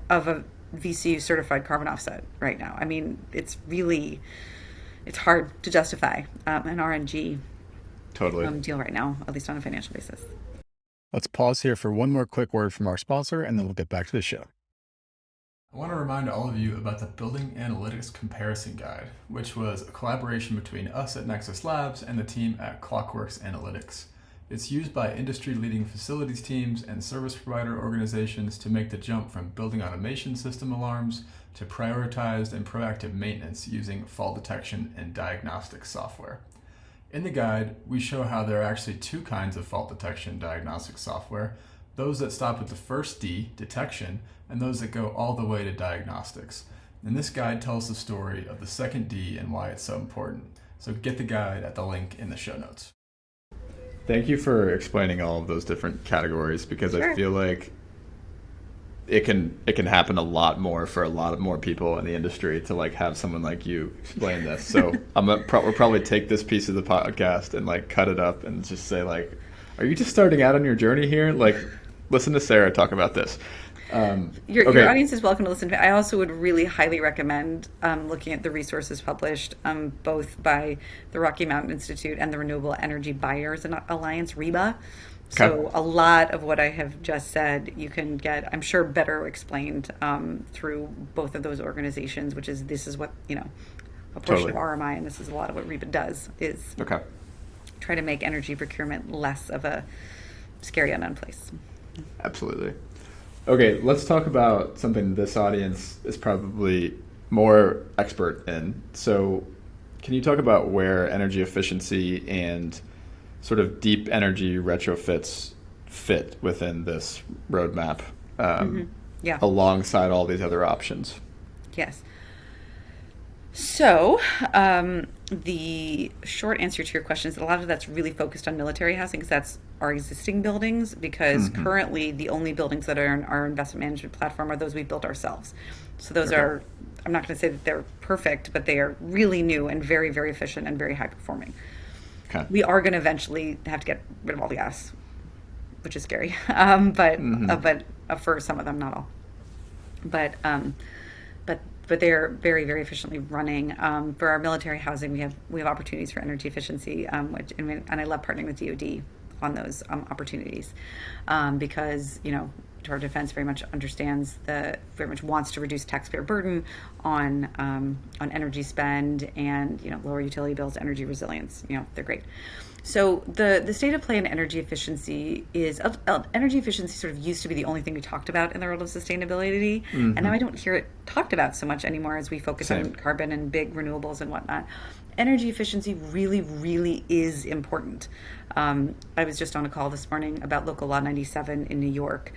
of a VCU certified carbon offset right now. I mean, it's hard to justify an RNG Totally. deal right now, at least on a financial basis. Let's pause here for one more quick word from our sponsor, and then we'll get back to the show. I want to remind all of you about the Building Analytics Comparison Guide, which was a collaboration between us at Nexus Labs and the team at Clockworks Analytics. It's used by industry-leading facilities teams and service provider organizations to make the jump from building automation system alarms to prioritized and proactive maintenance using fault detection and diagnostic software. In the guide, we show how there are actually two kinds of fault detection diagnostic software, those that stop at the first D, detection, and those that go all the way to diagnostics. And this guide tells the story of the second D and why it's so important. So get the guide at the link in the show notes. Thank you for explaining all of those different categories, because Sure. I feel like it can happen a lot more for a lot of more people in the industry to like have someone like you explain this. So we'll probably take this piece of the podcast and like cut it up and just say like, are you just starting out on your journey here? Like, listen to Sarah talk about this. Your audience is welcome to listen to it. I also would really highly recommend looking at the resources published both by the Rocky Mountain Institute and the Renewable Energy Buyers Alliance, REBA. So a lot of what I have just said you can get, I'm sure, better explained through both of those organizations, this is what, a portion of RMI, and this is a lot of what REBA does, is try to make energy procurement less of a scary unknown place. Absolutely. Okay, let's talk about something this audience is probably more expert in. So can you talk about where energy efficiency and sort of deep energy retrofits fit within this roadmap alongside all these other options? Yes. So the short answer to your question is a lot of that's really focused on military housing, because that's our existing buildings, because currently the only buildings that are in our investment management platform are those we built ourselves. So those are, I'm not going to say that they're perfect, but they are really new and very, very efficient and very high performing. Okay. We are going to eventually have to get rid of all the gas, which is scary, but for some of them, not all. But they are very, very efficiently running. For our military housing, we have opportunities for energy efficiency, and I love partnering with DoD on those opportunities, because Department of Defense very much wants to reduce taxpayer burden on energy spend and lower utility bills, energy resilience. They're great. So the state of play in energy efficiency sort of used to be the only thing we talked about in the world of sustainability, and now I don't hear it talked about so much anymore as we focus on carbon and big renewables and whatnot. Energy efficiency really, really is important. I was just on a call this morning about Local Law 97 in New York,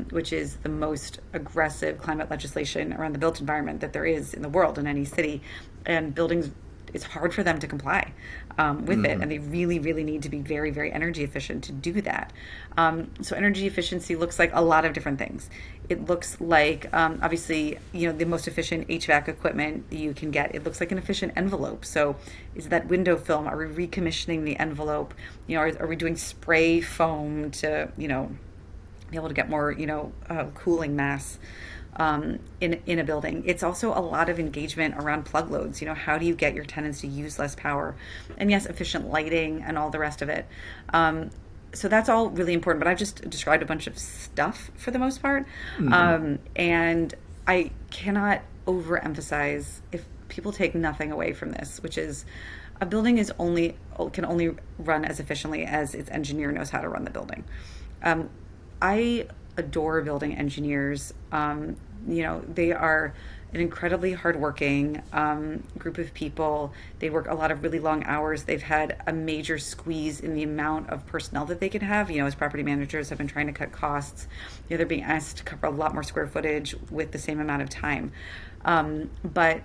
which is the most aggressive climate legislation around the built environment that there is in the world in any city, and buildings, it's hard for them to comply with it, and they really, really need to be very, very energy efficient to do that. So energy efficiency looks like a lot of different things. It looks like, obviously, the most efficient HVAC equipment you can get. It looks like an efficient envelope. So is that window film? Are we recommissioning the envelope? Are we doing spray foam to, be able to get more, cooling mass? In a building. It's also a lot of engagement around plug loads. How do you get your tenants to use less power? And yes, efficient lighting and all the rest of it. So that's all really important, but I've just described a bunch of stuff for the most part. And I cannot overemphasize, if people take nothing away from this, which is a building can only run as efficiently as its engineer knows how to run the building. I adore building engineers. They are an incredibly hardworking group of people. They work a lot of really long hours. They've had a major squeeze in the amount of personnel that they can have. As property managers have been trying to cut costs. They're being asked to cover a lot more square footage with the same amount of time. But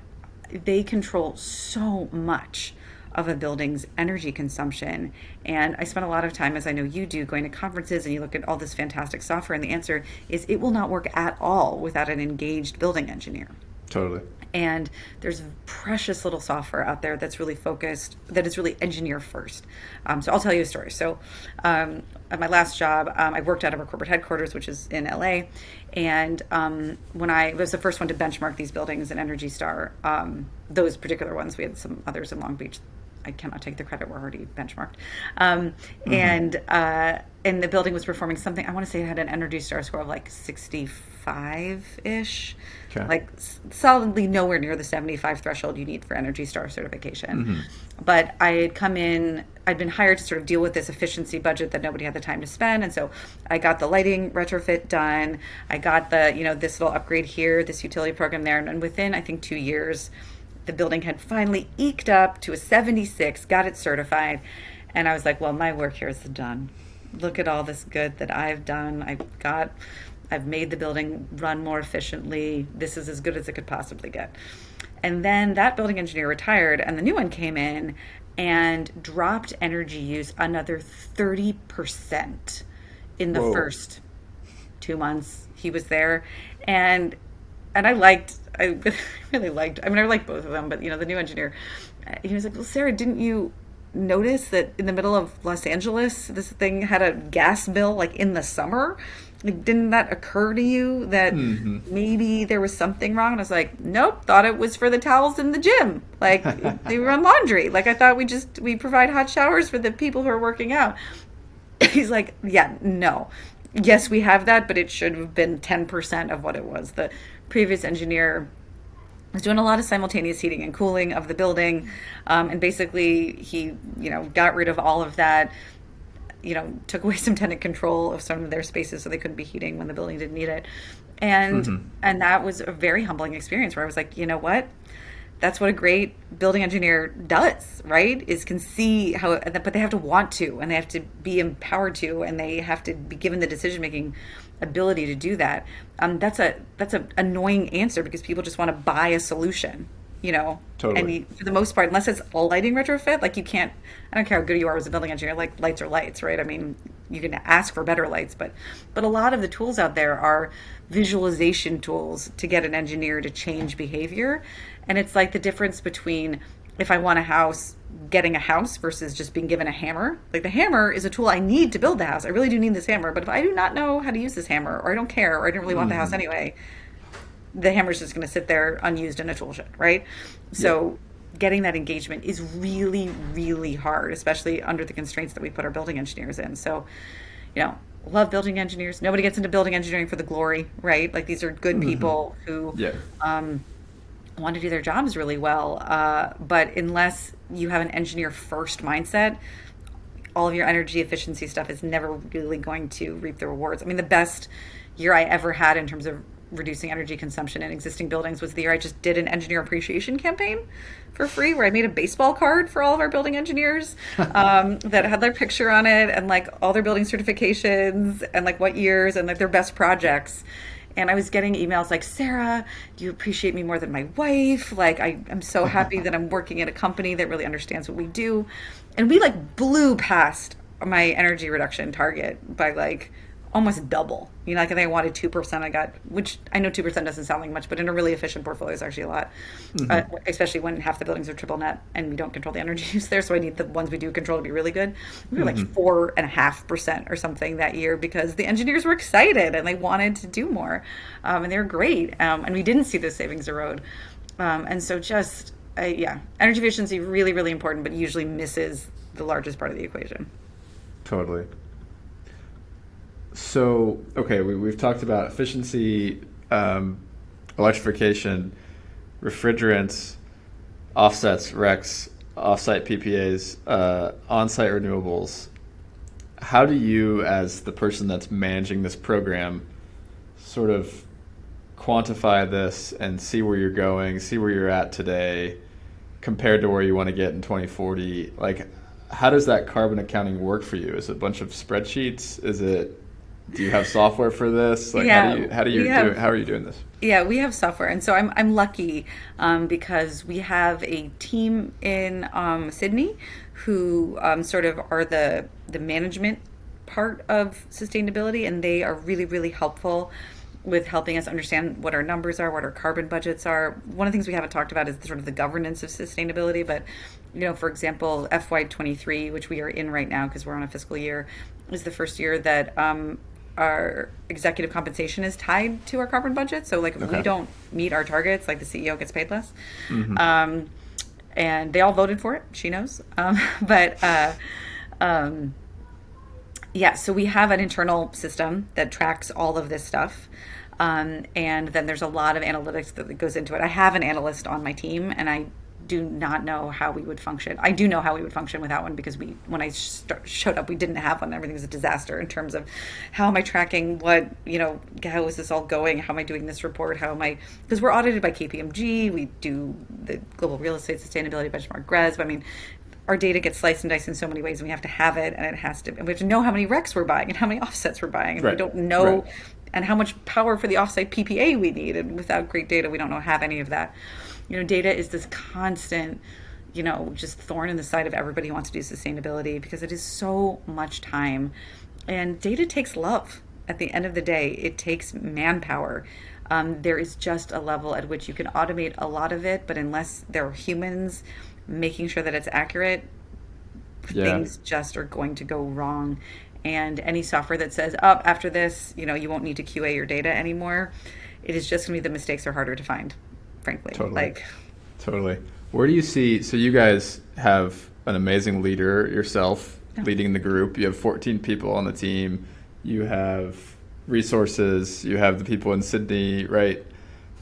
they control so much of a building's energy consumption. And I spent a lot of time, as I know you do, going to conferences, and you look at all this fantastic software, and the answer is it will not work at all without an engaged building engineer. Totally. And there's precious little software out there that's really focused, that is really engineer first. So I'll tell you a story. So at my last job, I worked out of our corporate headquarters, which is in LA. And when I was the first one to benchmark these buildings in Energy Star, those particular ones, we had some others in Long Beach. I cannot take the credit. We're already benchmarked. And the building was performing something, I want to say it had an Energy Star score of like 65-ish. Okay. Like solidly nowhere near the 75 threshold you need for Energy Star certification. But I had come in, I'd been hired to sort of deal with this efficiency budget that nobody had the time to spend. And so I got the lighting retrofit done. I got the, this little upgrade here, this utility program there. And within, I think, 2 years, the building had finally eked up to a 76, got it certified. And I was like, well, my work here is done. Look at all this good that I've done. I've made the building run more efficiently. This is as good as it could possibly get. And then that building engineer retired, and the new one came in and dropped energy use another 30% in the first 2 months he was there. And I really liked, I like both of them, but the new engineer, he was like, well, Sarah, didn't you notice that in the middle of Los Angeles, this thing had a gas bill like in the summer? Like, didn't that occur to you that maybe there was something wrong? And I was like, nope, thought it was for the towels in the gym. Like they run laundry. Like I thought we provide hot showers for the people who are working out. He's like, yeah, no. Yes, we have that, but it should have been 10% of what it was. The previous engineer was doing a lot of simultaneous heating and cooling of the building. And basically he, got rid of all of that, took away some tenant control of some of their spaces so they couldn't be heating when the building didn't need it. And that was a very humbling experience where I was like, you know what? That's what a great building engineer does, right? Can see how, but they have to want to, and they have to be empowered to, and they have to be given the decision-making ability to do that. That's an annoying answer because people just want to buy a solution, Totally. And for the most part, unless it's a lighting retrofit, like you can't, I don't care how good you are as a building engineer, like lights are lights, right? I mean, you can ask for better lights, but a lot of the tools out there are visualization tools to get an engineer to change behavior. And it's like the difference between if I want a house, getting a house versus just being given a hammer. Like the hammer is a tool I need to build the house. I really do need this hammer. But if I do not know how to use this hammer, or I don't care, or I don't really want the house anyway, the hammer's just going to sit there unused in a tool shed, right? So getting that engagement is really, really hard, especially under the constraints that we put our building engineers in. So, love building engineers. Nobody gets into building engineering for the glory, right? Like these are good people who want to do their jobs really well. But unless you have an engineer first mindset, all of your energy efficiency stuff is never really going to reap the rewards. I mean, the best year I ever had in terms of reducing energy consumption in existing buildings was the year I just did an engineer appreciation campaign for free, where I made a baseball card for all of our building engineers that had their picture on it and like all their building certifications and like what years and like their best projects. And I was getting emails like, Sarah, you appreciate me more than my wife. Like, I'm so happy that I'm working at a company that really understands what we do. And we like blew past my energy reduction target by like almost double. Like I think I wanted 2%. I got, which I know 2% doesn't sound like much, but in a really efficient portfolio is actually a lot, especially when half the buildings are triple net and we don't control the energy use there. So I need the ones we do control to be really good. We were like 4.5% or something that year because the engineers were excited and they wanted to do more. And they were great. And we didn't see those savings erode. And so energy efficiency, really, really important, but usually misses the largest part of the equation. Totally. So, okay, we've talked about efficiency, electrification, refrigerants, offsets, RECs, offsite PPAs, on-site renewables. How do you, as the person that's managing this program, sort of quantify this and see where you're going, see where you're at today compared to where you want to get in 2040? Like, how does that carbon accounting work for you? Is it a bunch of spreadsheets? Do you have software for this? Like, how are you doing this? Yeah, we have software, and so I'm lucky because we have a team in Sydney who sort of are the management part of sustainability, and they are really, really helpful with helping us understand what our numbers are, what our carbon budgets are. One of the things we haven't talked about is sort of the governance of sustainability. But, for example, FY23, which we are in right now because we're on a fiscal year, is the first year that our executive compensation is tied to our carbon budget. So, like, if we don't meet our targets, like the CEO gets paid less. And they all voted for it. She knows. So we have an internal system that tracks all of this stuff. And then there's a lot of analytics that goes into it. I have an analyst on my team, and I do not know how we would function. I do know how we would function without one, because when I showed up, we didn't have one. Everything was a disaster in terms of how am I tracking what, how is this all going? How am I doing this report? Because we're audited by KPMG. We do the Global Real Estate Sustainability Benchmark GRESB. I mean, our data gets sliced and diced in so many ways, and we have to have it, and we have to know how many RECs we're buying and how many offsets we're buying. And we don't know, and how much power for the offsite PPA we need. And without great data, we don't have any of that. Data is this constant, just thorn in the side of everybody who wants to do sustainability, because it is so much time. And data takes love. At the end of the day, it takes manpower. There is just a level at which you can automate a lot of it, but unless there are humans making sure that it's accurate, things just are going to go wrong. And any software that says, after this, you won't need to QA your data anymore, it is just going to be the mistakes are harder to find, frankly. Totally. Where do you see, so you guys have an amazing leader yourself leading the group. You have 14 people on the team. You have resources. You have the people in Sydney, right?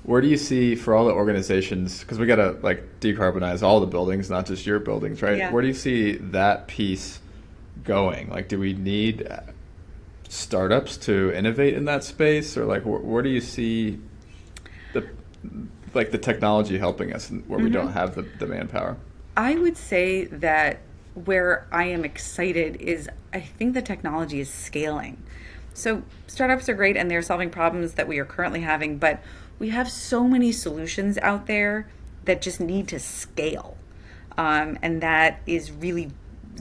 Where do you see, for all the organizations, because we got to decarbonize all the buildings, not just your buildings, right? Where do you see that piece going? Do we need startups to innovate in that space, or where do you see the technology helping us where we don't have the manpower? I would say that where I am excited is I think the technology is scaling. So startups are great and they're solving problems that we are currently having, but we have so many solutions out there that just need to scale. And that is really,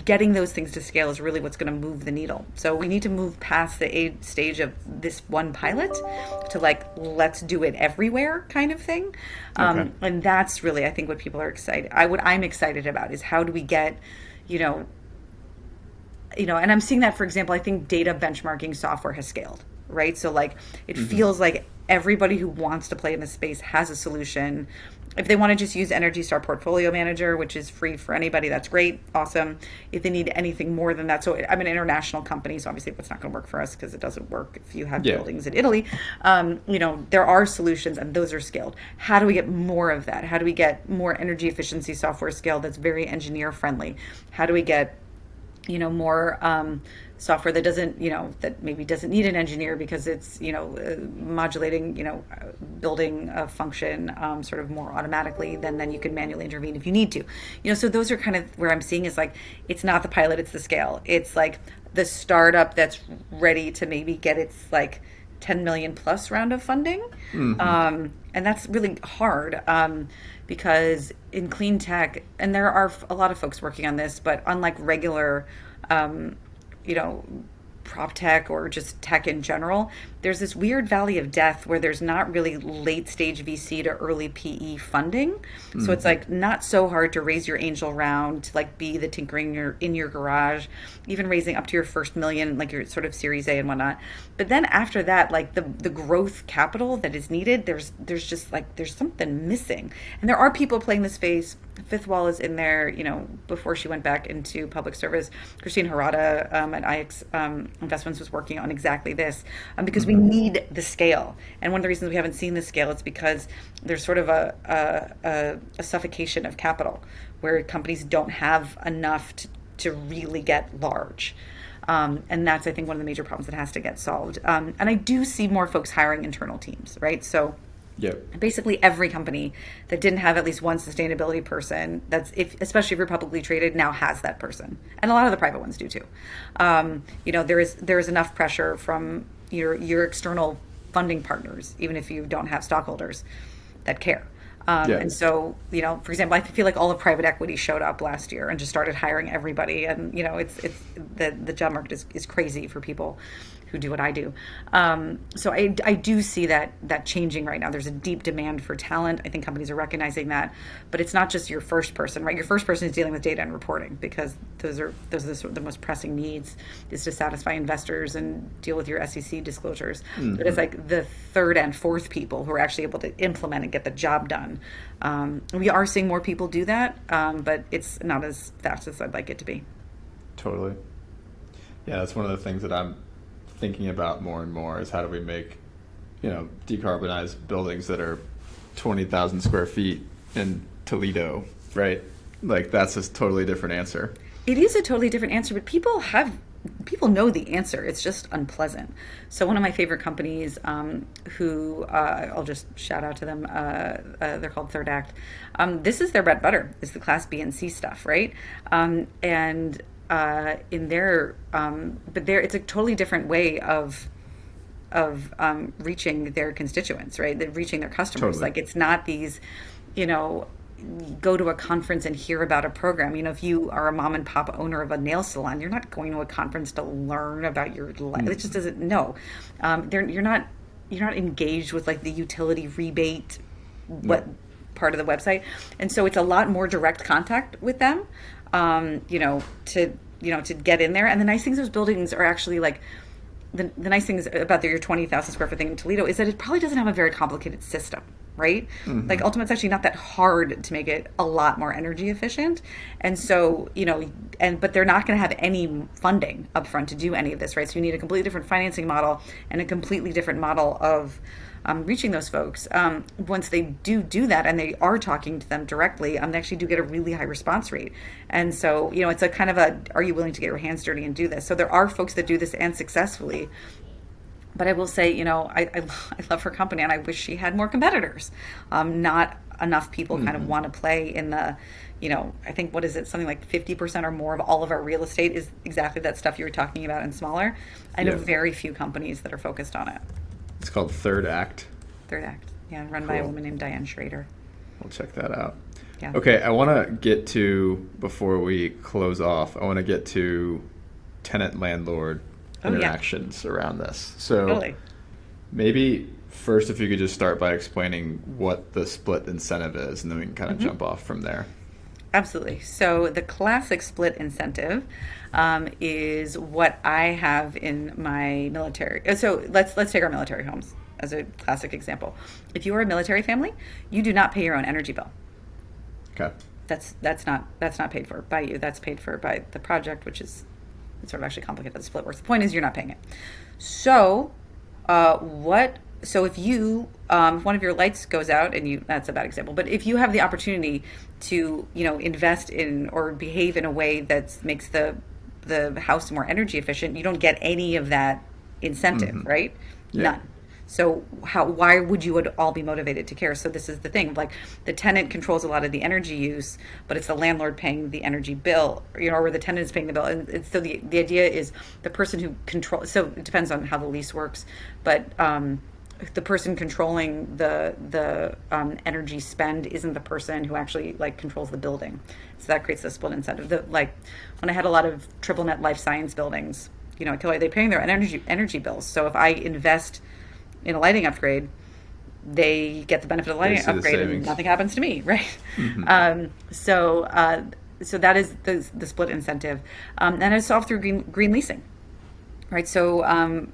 getting those things to scale is really what's going to move the needle. So we need to move past the stage of this one pilot to let's do it everywhere kind of thing. And that's really, I think, what people are excited. What I'm excited about is how do we get, and I'm seeing that, for example, I think data benchmarking software has scaled, right? So it feels like everybody who wants to play in this space has a solution. If they want to just use Energy Star Portfolio Manager, which is free for anybody, that's great, awesome. If they need anything more than that, so I'm an international company, so obviously it's not going to work for us because it doesn't work if you have buildings in Italy. There are solutions, and those are scaled. How do we get more of that? How do we get more energy efficiency software scaled that's very engineer friendly? How do we get more software that doesn't, that maybe doesn't need an engineer because it's, modulating, building a function sort of more automatically, then you can manually intervene if you need to. So those are kind of where I'm seeing is it's not the pilot, it's the scale. It's the startup that's ready to maybe get its 10 million plus round of funding. And that's really hard because in clean tech, and there are a lot of folks working on this, but unlike regular, prop tech or just tech in general, there's this weird valley of death where there's not really late stage VC to early PE funding. So it's not so hard to raise your angel round to be the tinkering in your garage, even raising up to your first million, your sort of Series A and whatnot. But then after that, the growth capital that is needed, there's just there's something missing. And there are people playing this space. Fifth Wall is in there, before she went back into public service. Christine Harada at IX Investments was working on exactly this because we need the scale. And one of the reasons we haven't seen the scale is because there's sort of a suffocation of capital where companies don't have enough to really get large. And that's, I think, one of the major problems that has to get solved. And I do see more folks hiring internal teams, right? So basically every company that didn't have at least one sustainability person, especially if you're publicly traded, now has that person. And a lot of the private ones do too. There is enough pressure from your external funding partners, even if you don't have stockholders that care. And so, for example, I feel like all of private equity showed up last year and just started hiring everybody. And, it's the job market is crazy for people who do what I do. So I do see that changing right now. There's a deep demand for talent. I think companies are recognizing that, but it's not just your first person, right? Your first person is dealing with data and reporting because those are the most pressing needs, is to satisfy investors and deal with your SEC disclosures. But it's like the third and fourth people who are actually able to implement and get the job done. We are seeing more people do that, but it's not as fast as I'd like it to be. Totally. Yeah, that's one of the things that I'm thinking about more and more, is how do we make, decarbonized buildings that are 20,000 square feet in Toledo, right? Like, that's a totally different answer. It is a totally different answer, but people know the answer. It's just unpleasant. So one of my favorite companies, who I'll just shout out to them, they're called Third Act. This is their bread and butter, is the Class B and C stuff, right? In their, but it's a totally different way of reaching their constituents, right? They're reaching their customers. Totally. Like, it's not these, go to a conference and hear about a program. If you are a mom and pop owner of a nail salon, you're not going to a conference to learn about your life. It just doesn't. No, you're not engaged with like the utility rebate, what part of the website, and so it's a lot more direct contact with them. To get in there. And the nice things, those buildings are actually like, the nice things about your 20,000 square foot thing in Toledo is that it probably doesn't have a very complicated system, right? Like, ultimately, it's actually not that hard to make it a lot more energy efficient. And so, but they're not going to have any funding upfront to do any of this, right? So you need a completely different financing model and a completely different model of reaching those folks. Once they do that and they are talking to them directly, they actually do get a really high response rate. And so, it's a kind of are you willing to get your hands dirty and do this? So there are folks that do this and successfully. But I will say, I love her company and I wish she had more competitors. Not enough people kind of want to play in the, I think, what is it? Something like 50% or more of all of our real estate is exactly that stuff you were talking about and smaller. I know very few companies that are focused on it. It's called Third Act. Third Act, yeah, run by a woman named Diane Schrader. We'll check that out. Yeah. Okay, I want to get to, before we close off, I want to get to tenant-landlord interactions around this. So maybe first, if you could just start by explaining what the split incentive is, and then we can kind of jump off from there. Absolutely. So the classic split incentive is what I have in my military. So let's take our military homes as a classic example. If you are a military family, you do not pay your own energy bill. Okay. That's not paid for by you. That's paid for by the project, which is it's sort of actually complicated. The split works. The point is you're not paying it. So So if you, if one of your lights goes out, and that's a bad example, but if you have the opportunity to, invest in or behave in a way that makes the house more energy efficient, you don't get any of that incentive, right? Yeah. None. So why would you all be motivated to care? So this is the thing, like, the tenant controls a lot of the energy use, but it's the landlord paying the energy bill, or the tenant is paying the bill. And so the idea is the person who controls, so it depends on how the lease works, but the person controlling the energy spend isn't the person who actually controls the building. So that creates the split incentive. When I had a lot of triple net life science buildings, they're paying their energy bills. So if I invest in a lighting upgrade, they get the benefit of the lighting upgrade and nothing happens to me, right? So that is the split incentive. And it's solved through green leasing. Right, so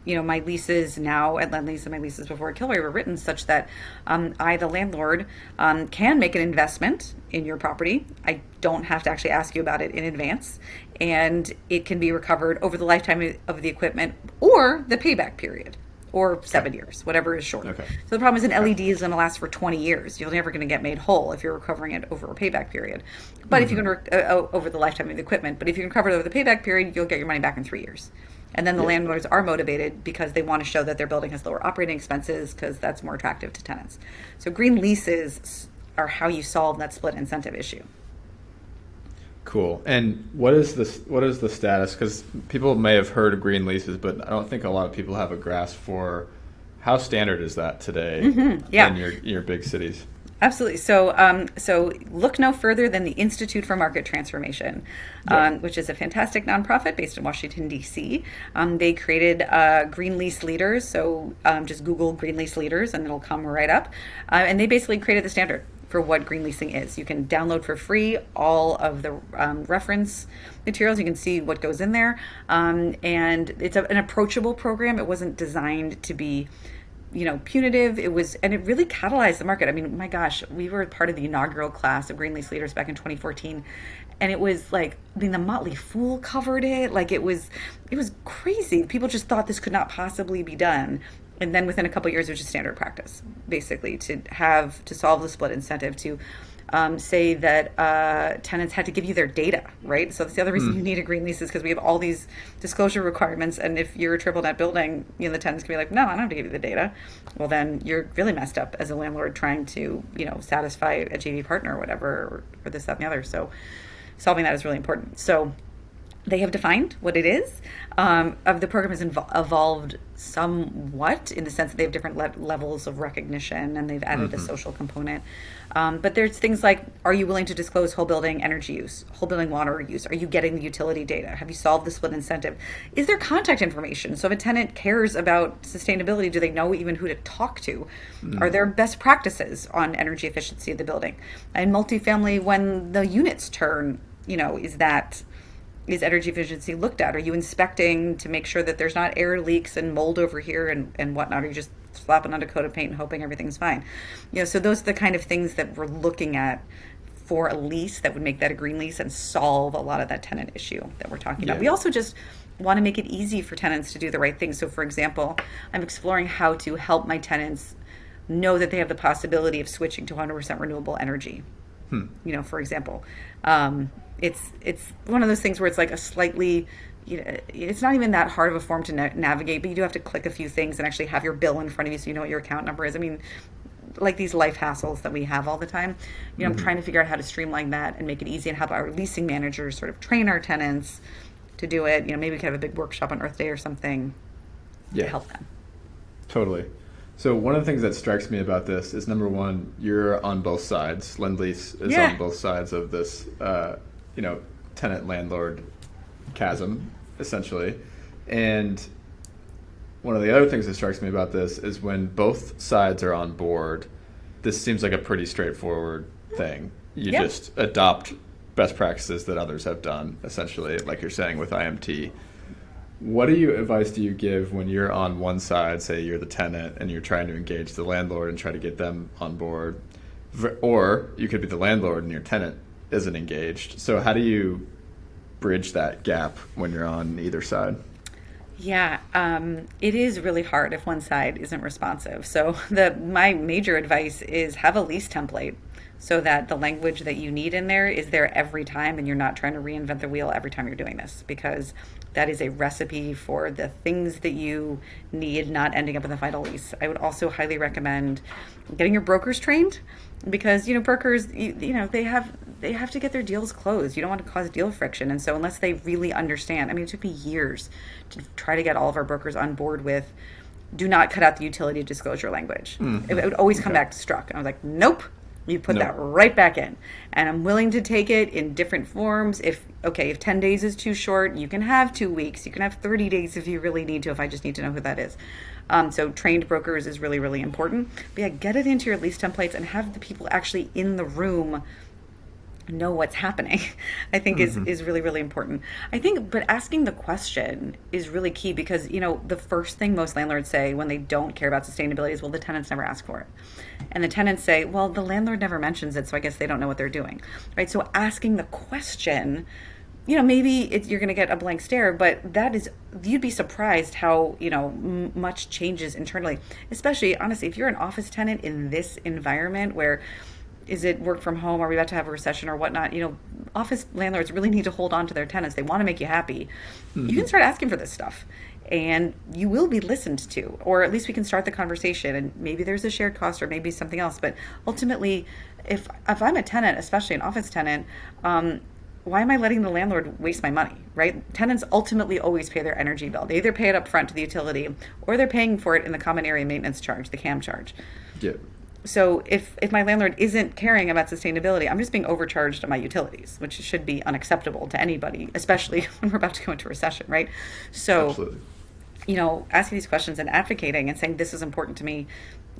my leases now at Lendlease and my leases before at Kilroy were written such that I, the landlord, can make an investment in your property. I don't have to actually ask you about it in advance, and it can be recovered over the lifetime of the equipment or the payback period, or 7 years, whatever is short. Okay. So the problem is an LED is going to last for 20 years. You're never going to get made whole if you're recovering it over a payback period. But if you can over the lifetime of the equipment, but if you can recover it over the payback period, you'll get your money back in 3 years. And then the landlords are motivated because they want to show that their building has lower operating expenses because that's more attractive to tenants. So green leases are how you solve that split incentive issue. Cool. And what is the status? Because people may have heard of green leases, but I don't think a lot of people have a grasp for how standard is that today in your big cities. Absolutely. So look no further than the Institute for Market Transformation, which is a fantastic nonprofit based in Washington, D.C. They created green lease leaders. So just Google green lease leaders and it'll come right up. And they basically created the standard for what green leasing is. You can download for free all of the reference materials. You can see what goes in there. And it's an approachable program. It wasn't designed to be punitive. And it really catalyzed the market. I mean, my gosh, we were part of the inaugural class of Green Lease Leaders back in 2014. And it was like, I mean, the Motley Fool covered it. Like it was crazy. People just thought this could not possibly be done. And then within a couple of years, it was just standard practice, basically, to solve the split incentive, to say that tenants had to give you their data, right? So that's the other reason you need a green lease, is because we have all these disclosure requirements. And if you're a triple net building, the tenants can be like, no, I don't have to give you the data. Well, then you're really messed up as a landlord trying to, satisfy a JV partner or whatever, or this, that, and the other. So solving that is really important. So they have defined what it is. The program has evolved somewhat in the sense that they have different levels of recognition, and they've added a social component. But there's things like, are you willing to disclose whole building energy use, whole building water use? Are you getting the utility data? Have you solved the split incentive? Is there contact information? So if a tenant cares about sustainability, do they know even who to talk to? Are there best practices on energy efficiency of the building? And multifamily, when the units turn, is energy efficiency looked at? Are you inspecting to make sure that there's not air leaks and mold over here and whatnot? Are you just slapping on a coat of paint and hoping everything's fine? So those are the kind of things that we're looking at for a lease that would make that a green lease and solve a lot of that tenant issue that we're talking about. We also just want to make it easy for tenants to do the right thing. So for example, I'm exploring how to help my tenants know that they have the possibility of switching to 100% renewable energy. For example, it's one of those things where it's like a slightly, it's not even that hard of a form to navigate, but you do have to click a few things and actually have your bill in front of you so you know what your account number is. I mean, like these life hassles that we have all the time. I'm trying to figure out how to streamline that and make it easy and have our leasing managers sort of train our tenants to do it. Maybe we could have a big workshop on Earth Day or something to help them. Totally. So one of the things that strikes me about this is, number one, you're on both sides. Lendlease is on both sides of this, tenant-landlord chasm, essentially. And one of the other things that strikes me about this is when both sides are on board, this seems like a pretty straightforward thing. You just adopt best practices that others have done, essentially, like you're saying with IMT. What advice do you give when you're on one side, say you're the tenant, and you're trying to engage the landlord and try to get them on board? Or you could be the landlord and your tenant isn't engaged. So how do you bridge that gap when you're on either side? Yeah, it is really hard if one side isn't responsive. So my major advice is have a lease template so that the language that you need in there is there every time and you're not trying to reinvent the wheel every time you're doing this, because that is a recipe for the things that you need not ending up in the final lease. I would also highly recommend getting your brokers trained, because brokers they have to get their deals closed. You don't want to cause deal friction, and so unless they really understand, it took me years to try to get all of our brokers on board with do not cut out the utility disclosure language. It would always come back to struck. And I was like, nope. You put that right back in. And I'm willing to take it in different forms. If 10 days is too short, you can have 2 weeks. You can have 30 days if you really need to, if I just need to know who that is. So trained brokers is really, really important. But get it into your lease templates and have the people actually in the room know what's happening, I think is really, really important. But asking the question is really key, because, the first thing most landlords say when they don't care about sustainability is, well, the tenants never ask for it. And the tenants say, well, the landlord never mentions it, so I guess they don't know what they're doing, right? So asking the question, maybe you're going to get a blank stare, but you'd be surprised how, much changes internally, especially, honestly, if you're an office tenant in this environment where is it work from home? Are we about to have a recession or whatnot? Office landlords really need to hold on to their tenants. They want to make you happy. You can start asking for this stuff and you will be listened to, or at least we can start the conversation, and maybe there's a shared cost or maybe something else. But ultimately, if I'm a tenant, especially an office tenant, why am I letting the landlord waste my money, right? Tenants ultimately always pay their energy bill. They either pay it up front to the utility or they're paying for it in the common area maintenance charge, the CAM charge. Yeah. So if my landlord isn't caring about sustainability, I'm just being overcharged on my utilities, which should be unacceptable to anybody, especially when we're about to go into recession, right? So, Absolutely. asking these questions and advocating and saying this is important to me,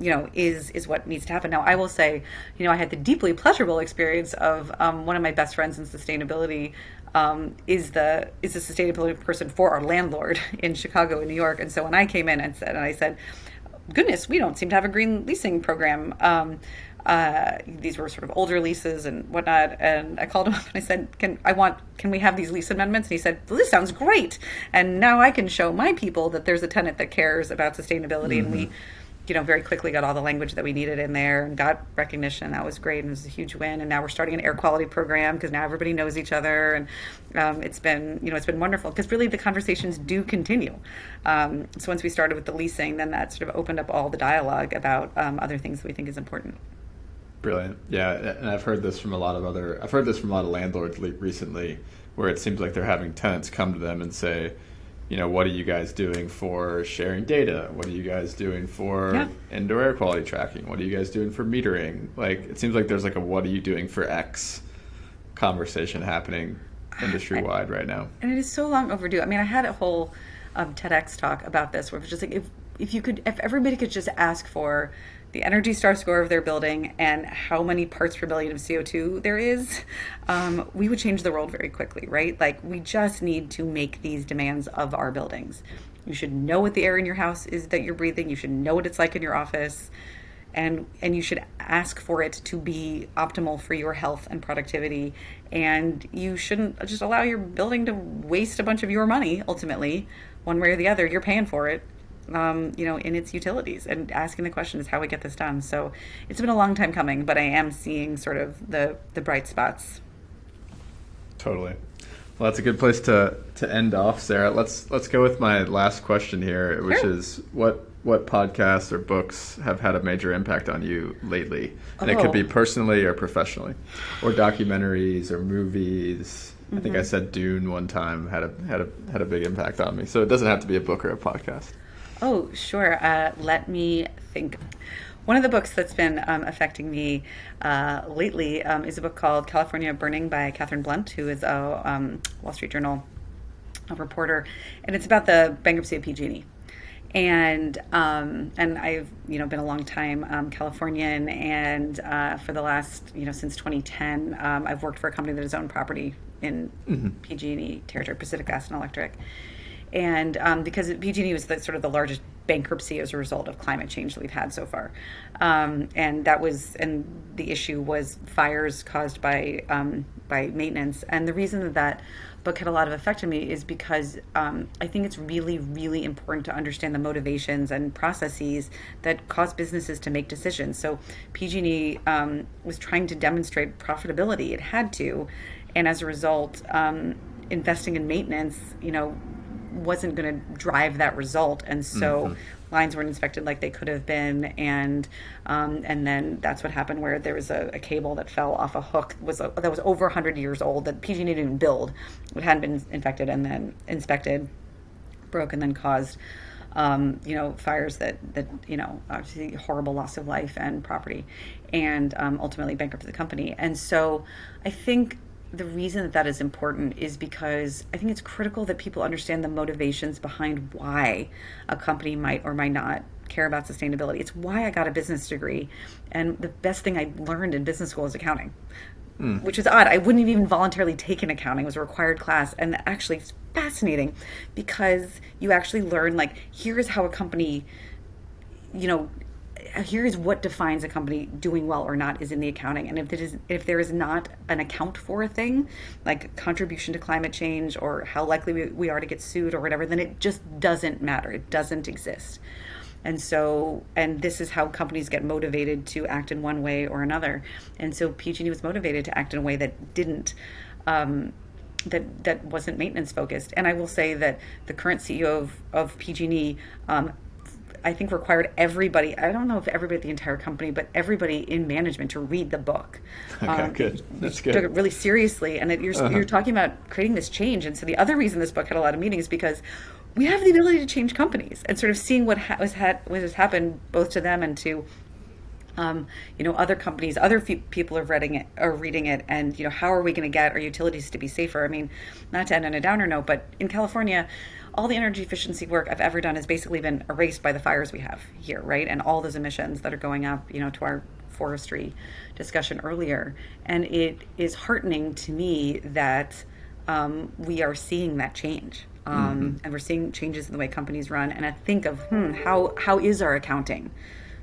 is what needs to happen. Now, I will say, I had the deeply pleasurable experience of one of my best friends in sustainability is the sustainability person for our landlord in Chicago and New York. And so when I came in and I said, goodness, we don't seem to have a green leasing program. These were sort of older leases and whatnot. And I called him up and I said, can we have these lease amendments? And he said, well, this sounds great. And now I can show my people that there's a tenant that cares about sustainability. And we, very quickly got all the language that we needed in there and got recognition. That was great. And it was a huge win. And now we're starting an air quality program because now everybody knows each other. And it's been wonderful because really the conversations do continue. So once we started with the leasing, then that sort of opened up all the dialogue about other things that we think is important. Brilliant. Yeah, and I've heard this from a lot of landlords recently, where it seems like they're having tenants come to them and say, what are you guys doing for sharing data? What are you guys doing for indoor air quality tracking? What are you guys doing for metering? Like, it seems like there's like a what are you doing for X conversation happening industry-wide right now. And it is so long overdue. I mean, I had a whole TEDx talk about this where it was just like, if everybody could just ask for the Energy Star score of their building and how many parts per billion of CO2 there is, we would change the world very quickly, right? Like, we just need to make these demands of our buildings. You should know what the air in your house is that you're breathing. You should know what it's like in your office. And you should ask for it to be optimal for your health and productivity. And you shouldn't just allow your building to waste a bunch of your money, ultimately, one way or the other. You're paying for it. In its utilities, and asking the question is how we get this done. So it's been a long time coming, but I am seeing sort of the bright spots. Totally. Well, that's a good place to end off, Sarah. Let's go with my last question here, which is what podcasts or books have had a major impact on you lately? And it could be personally or professionally, or documentaries or movies. I think I said Dune one time had a big impact on me. So it doesn't have to be a book or a podcast. Oh, sure. Let me think. One of the books that's been affecting me lately is a book called California Burning by Catherine Blunt, who is a Wall Street Journal reporter, and it's about the bankruptcy of PG&E. And I've been a long time Californian, and for the last since 2010, I've worked for a company that has owned property in PG&E territory, Pacific Gas and Electric. And because PG&E was the largest bankruptcy as a result of climate change that we've had so far, and the issue was fires caused by maintenance. And the reason that book had a lot of effect on me is because I think it's really, really important to understand the motivations and processes that cause businesses to make decisions. So PG&E was trying to demonstrate profitability; it had to, and as a result, investing in maintenance, wasn't going to drive that result, and so lines weren't inspected like they could have been, and then that's what happened, where there was a cable that fell off a hook that was over 100 years old that PG&E didn't even build. It hadn't been infected and then inspected, broke, and then caused fires that obviously horrible loss of life and property, and ultimately bankrupted the company. And so I think the reason that is important is because I think it's critical that people understand the motivations behind why a company might or might not care about sustainability. It's why I got a business degree, and the best thing I learned in business school is accounting, which is odd. I wouldn't have even voluntarily taken accounting. It was a required class, and actually it's fascinating because you actually learn, here is how a company, here is what defines a company doing well or not is in the accounting. And if there is not an account for a thing, like contribution to climate change or how likely we are to get sued or whatever, then it just doesn't matter. It doesn't exist. And this is how companies get motivated to act in one way or another. And so PG&E was motivated to act in a way that didn't, that wasn't maintenance focused. And I will say that the current CEO of PG&E, I think required everybody, I don't know if everybody at the entire company, but everybody in management to read the book. Okay, good. That's good. Took it really seriously. And you're talking about creating this change. And so the other reason this book had a lot of meaning is because we have the ability to change companies, and sort of seeing what has happened both to them and to Other companies, people are reading it, and how are we going to get our utilities to be safer? I mean, not to end on a downer note, but in California, all the energy efficiency work I've ever done has basically been erased by the fires we have here, right? And all those emissions that are going up, to our forestry discussion earlier. And it is heartening to me that we are seeing that change. And we're seeing changes in the way companies run. And I think of, how is our accounting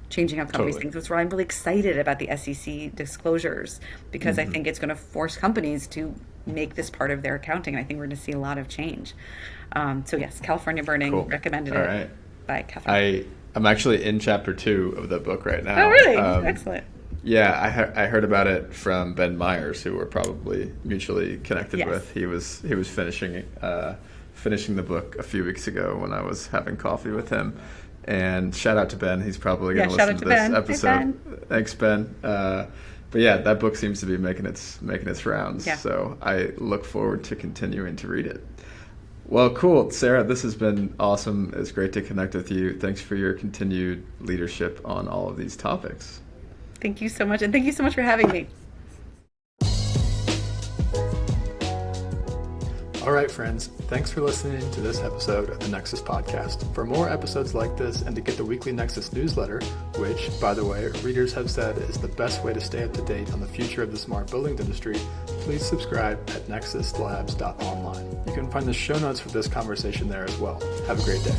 changing how companies think? That's why I'm really excited about the SEC disclosures, because I think it's going to force companies to make this part of their accounting. And I think we're going to see a lot of change. So yes, California Burning, recommended All it right. by Catherine. I'm actually in chapter 2 of the book right now. Oh, really? Excellent. Yeah, I heard about it from Ben Myers, who we're probably mutually connected with. He was finishing the book a few weeks ago when I was having coffee with him. And shout out to Ben. He's probably going to listen to this episode. Thanks, Ben. But yeah, that book seems to be making its rounds. Yeah. So I look forward to continuing to read it. Well, cool. Sara, this has been awesome. It's great to connect with you. Thanks for your continued leadership on all of these topics. Thank you so much. And thank you so much for having me. All right, friends, thanks for listening to this episode of the Nexus Podcast. For more episodes like this and to get the weekly Nexus newsletter, which, by the way, readers have said is the best way to stay up to date on the future of the smart buildings industry, please subscribe at nexuslabs.online. You can find the show notes for this conversation there as well. Have a great day.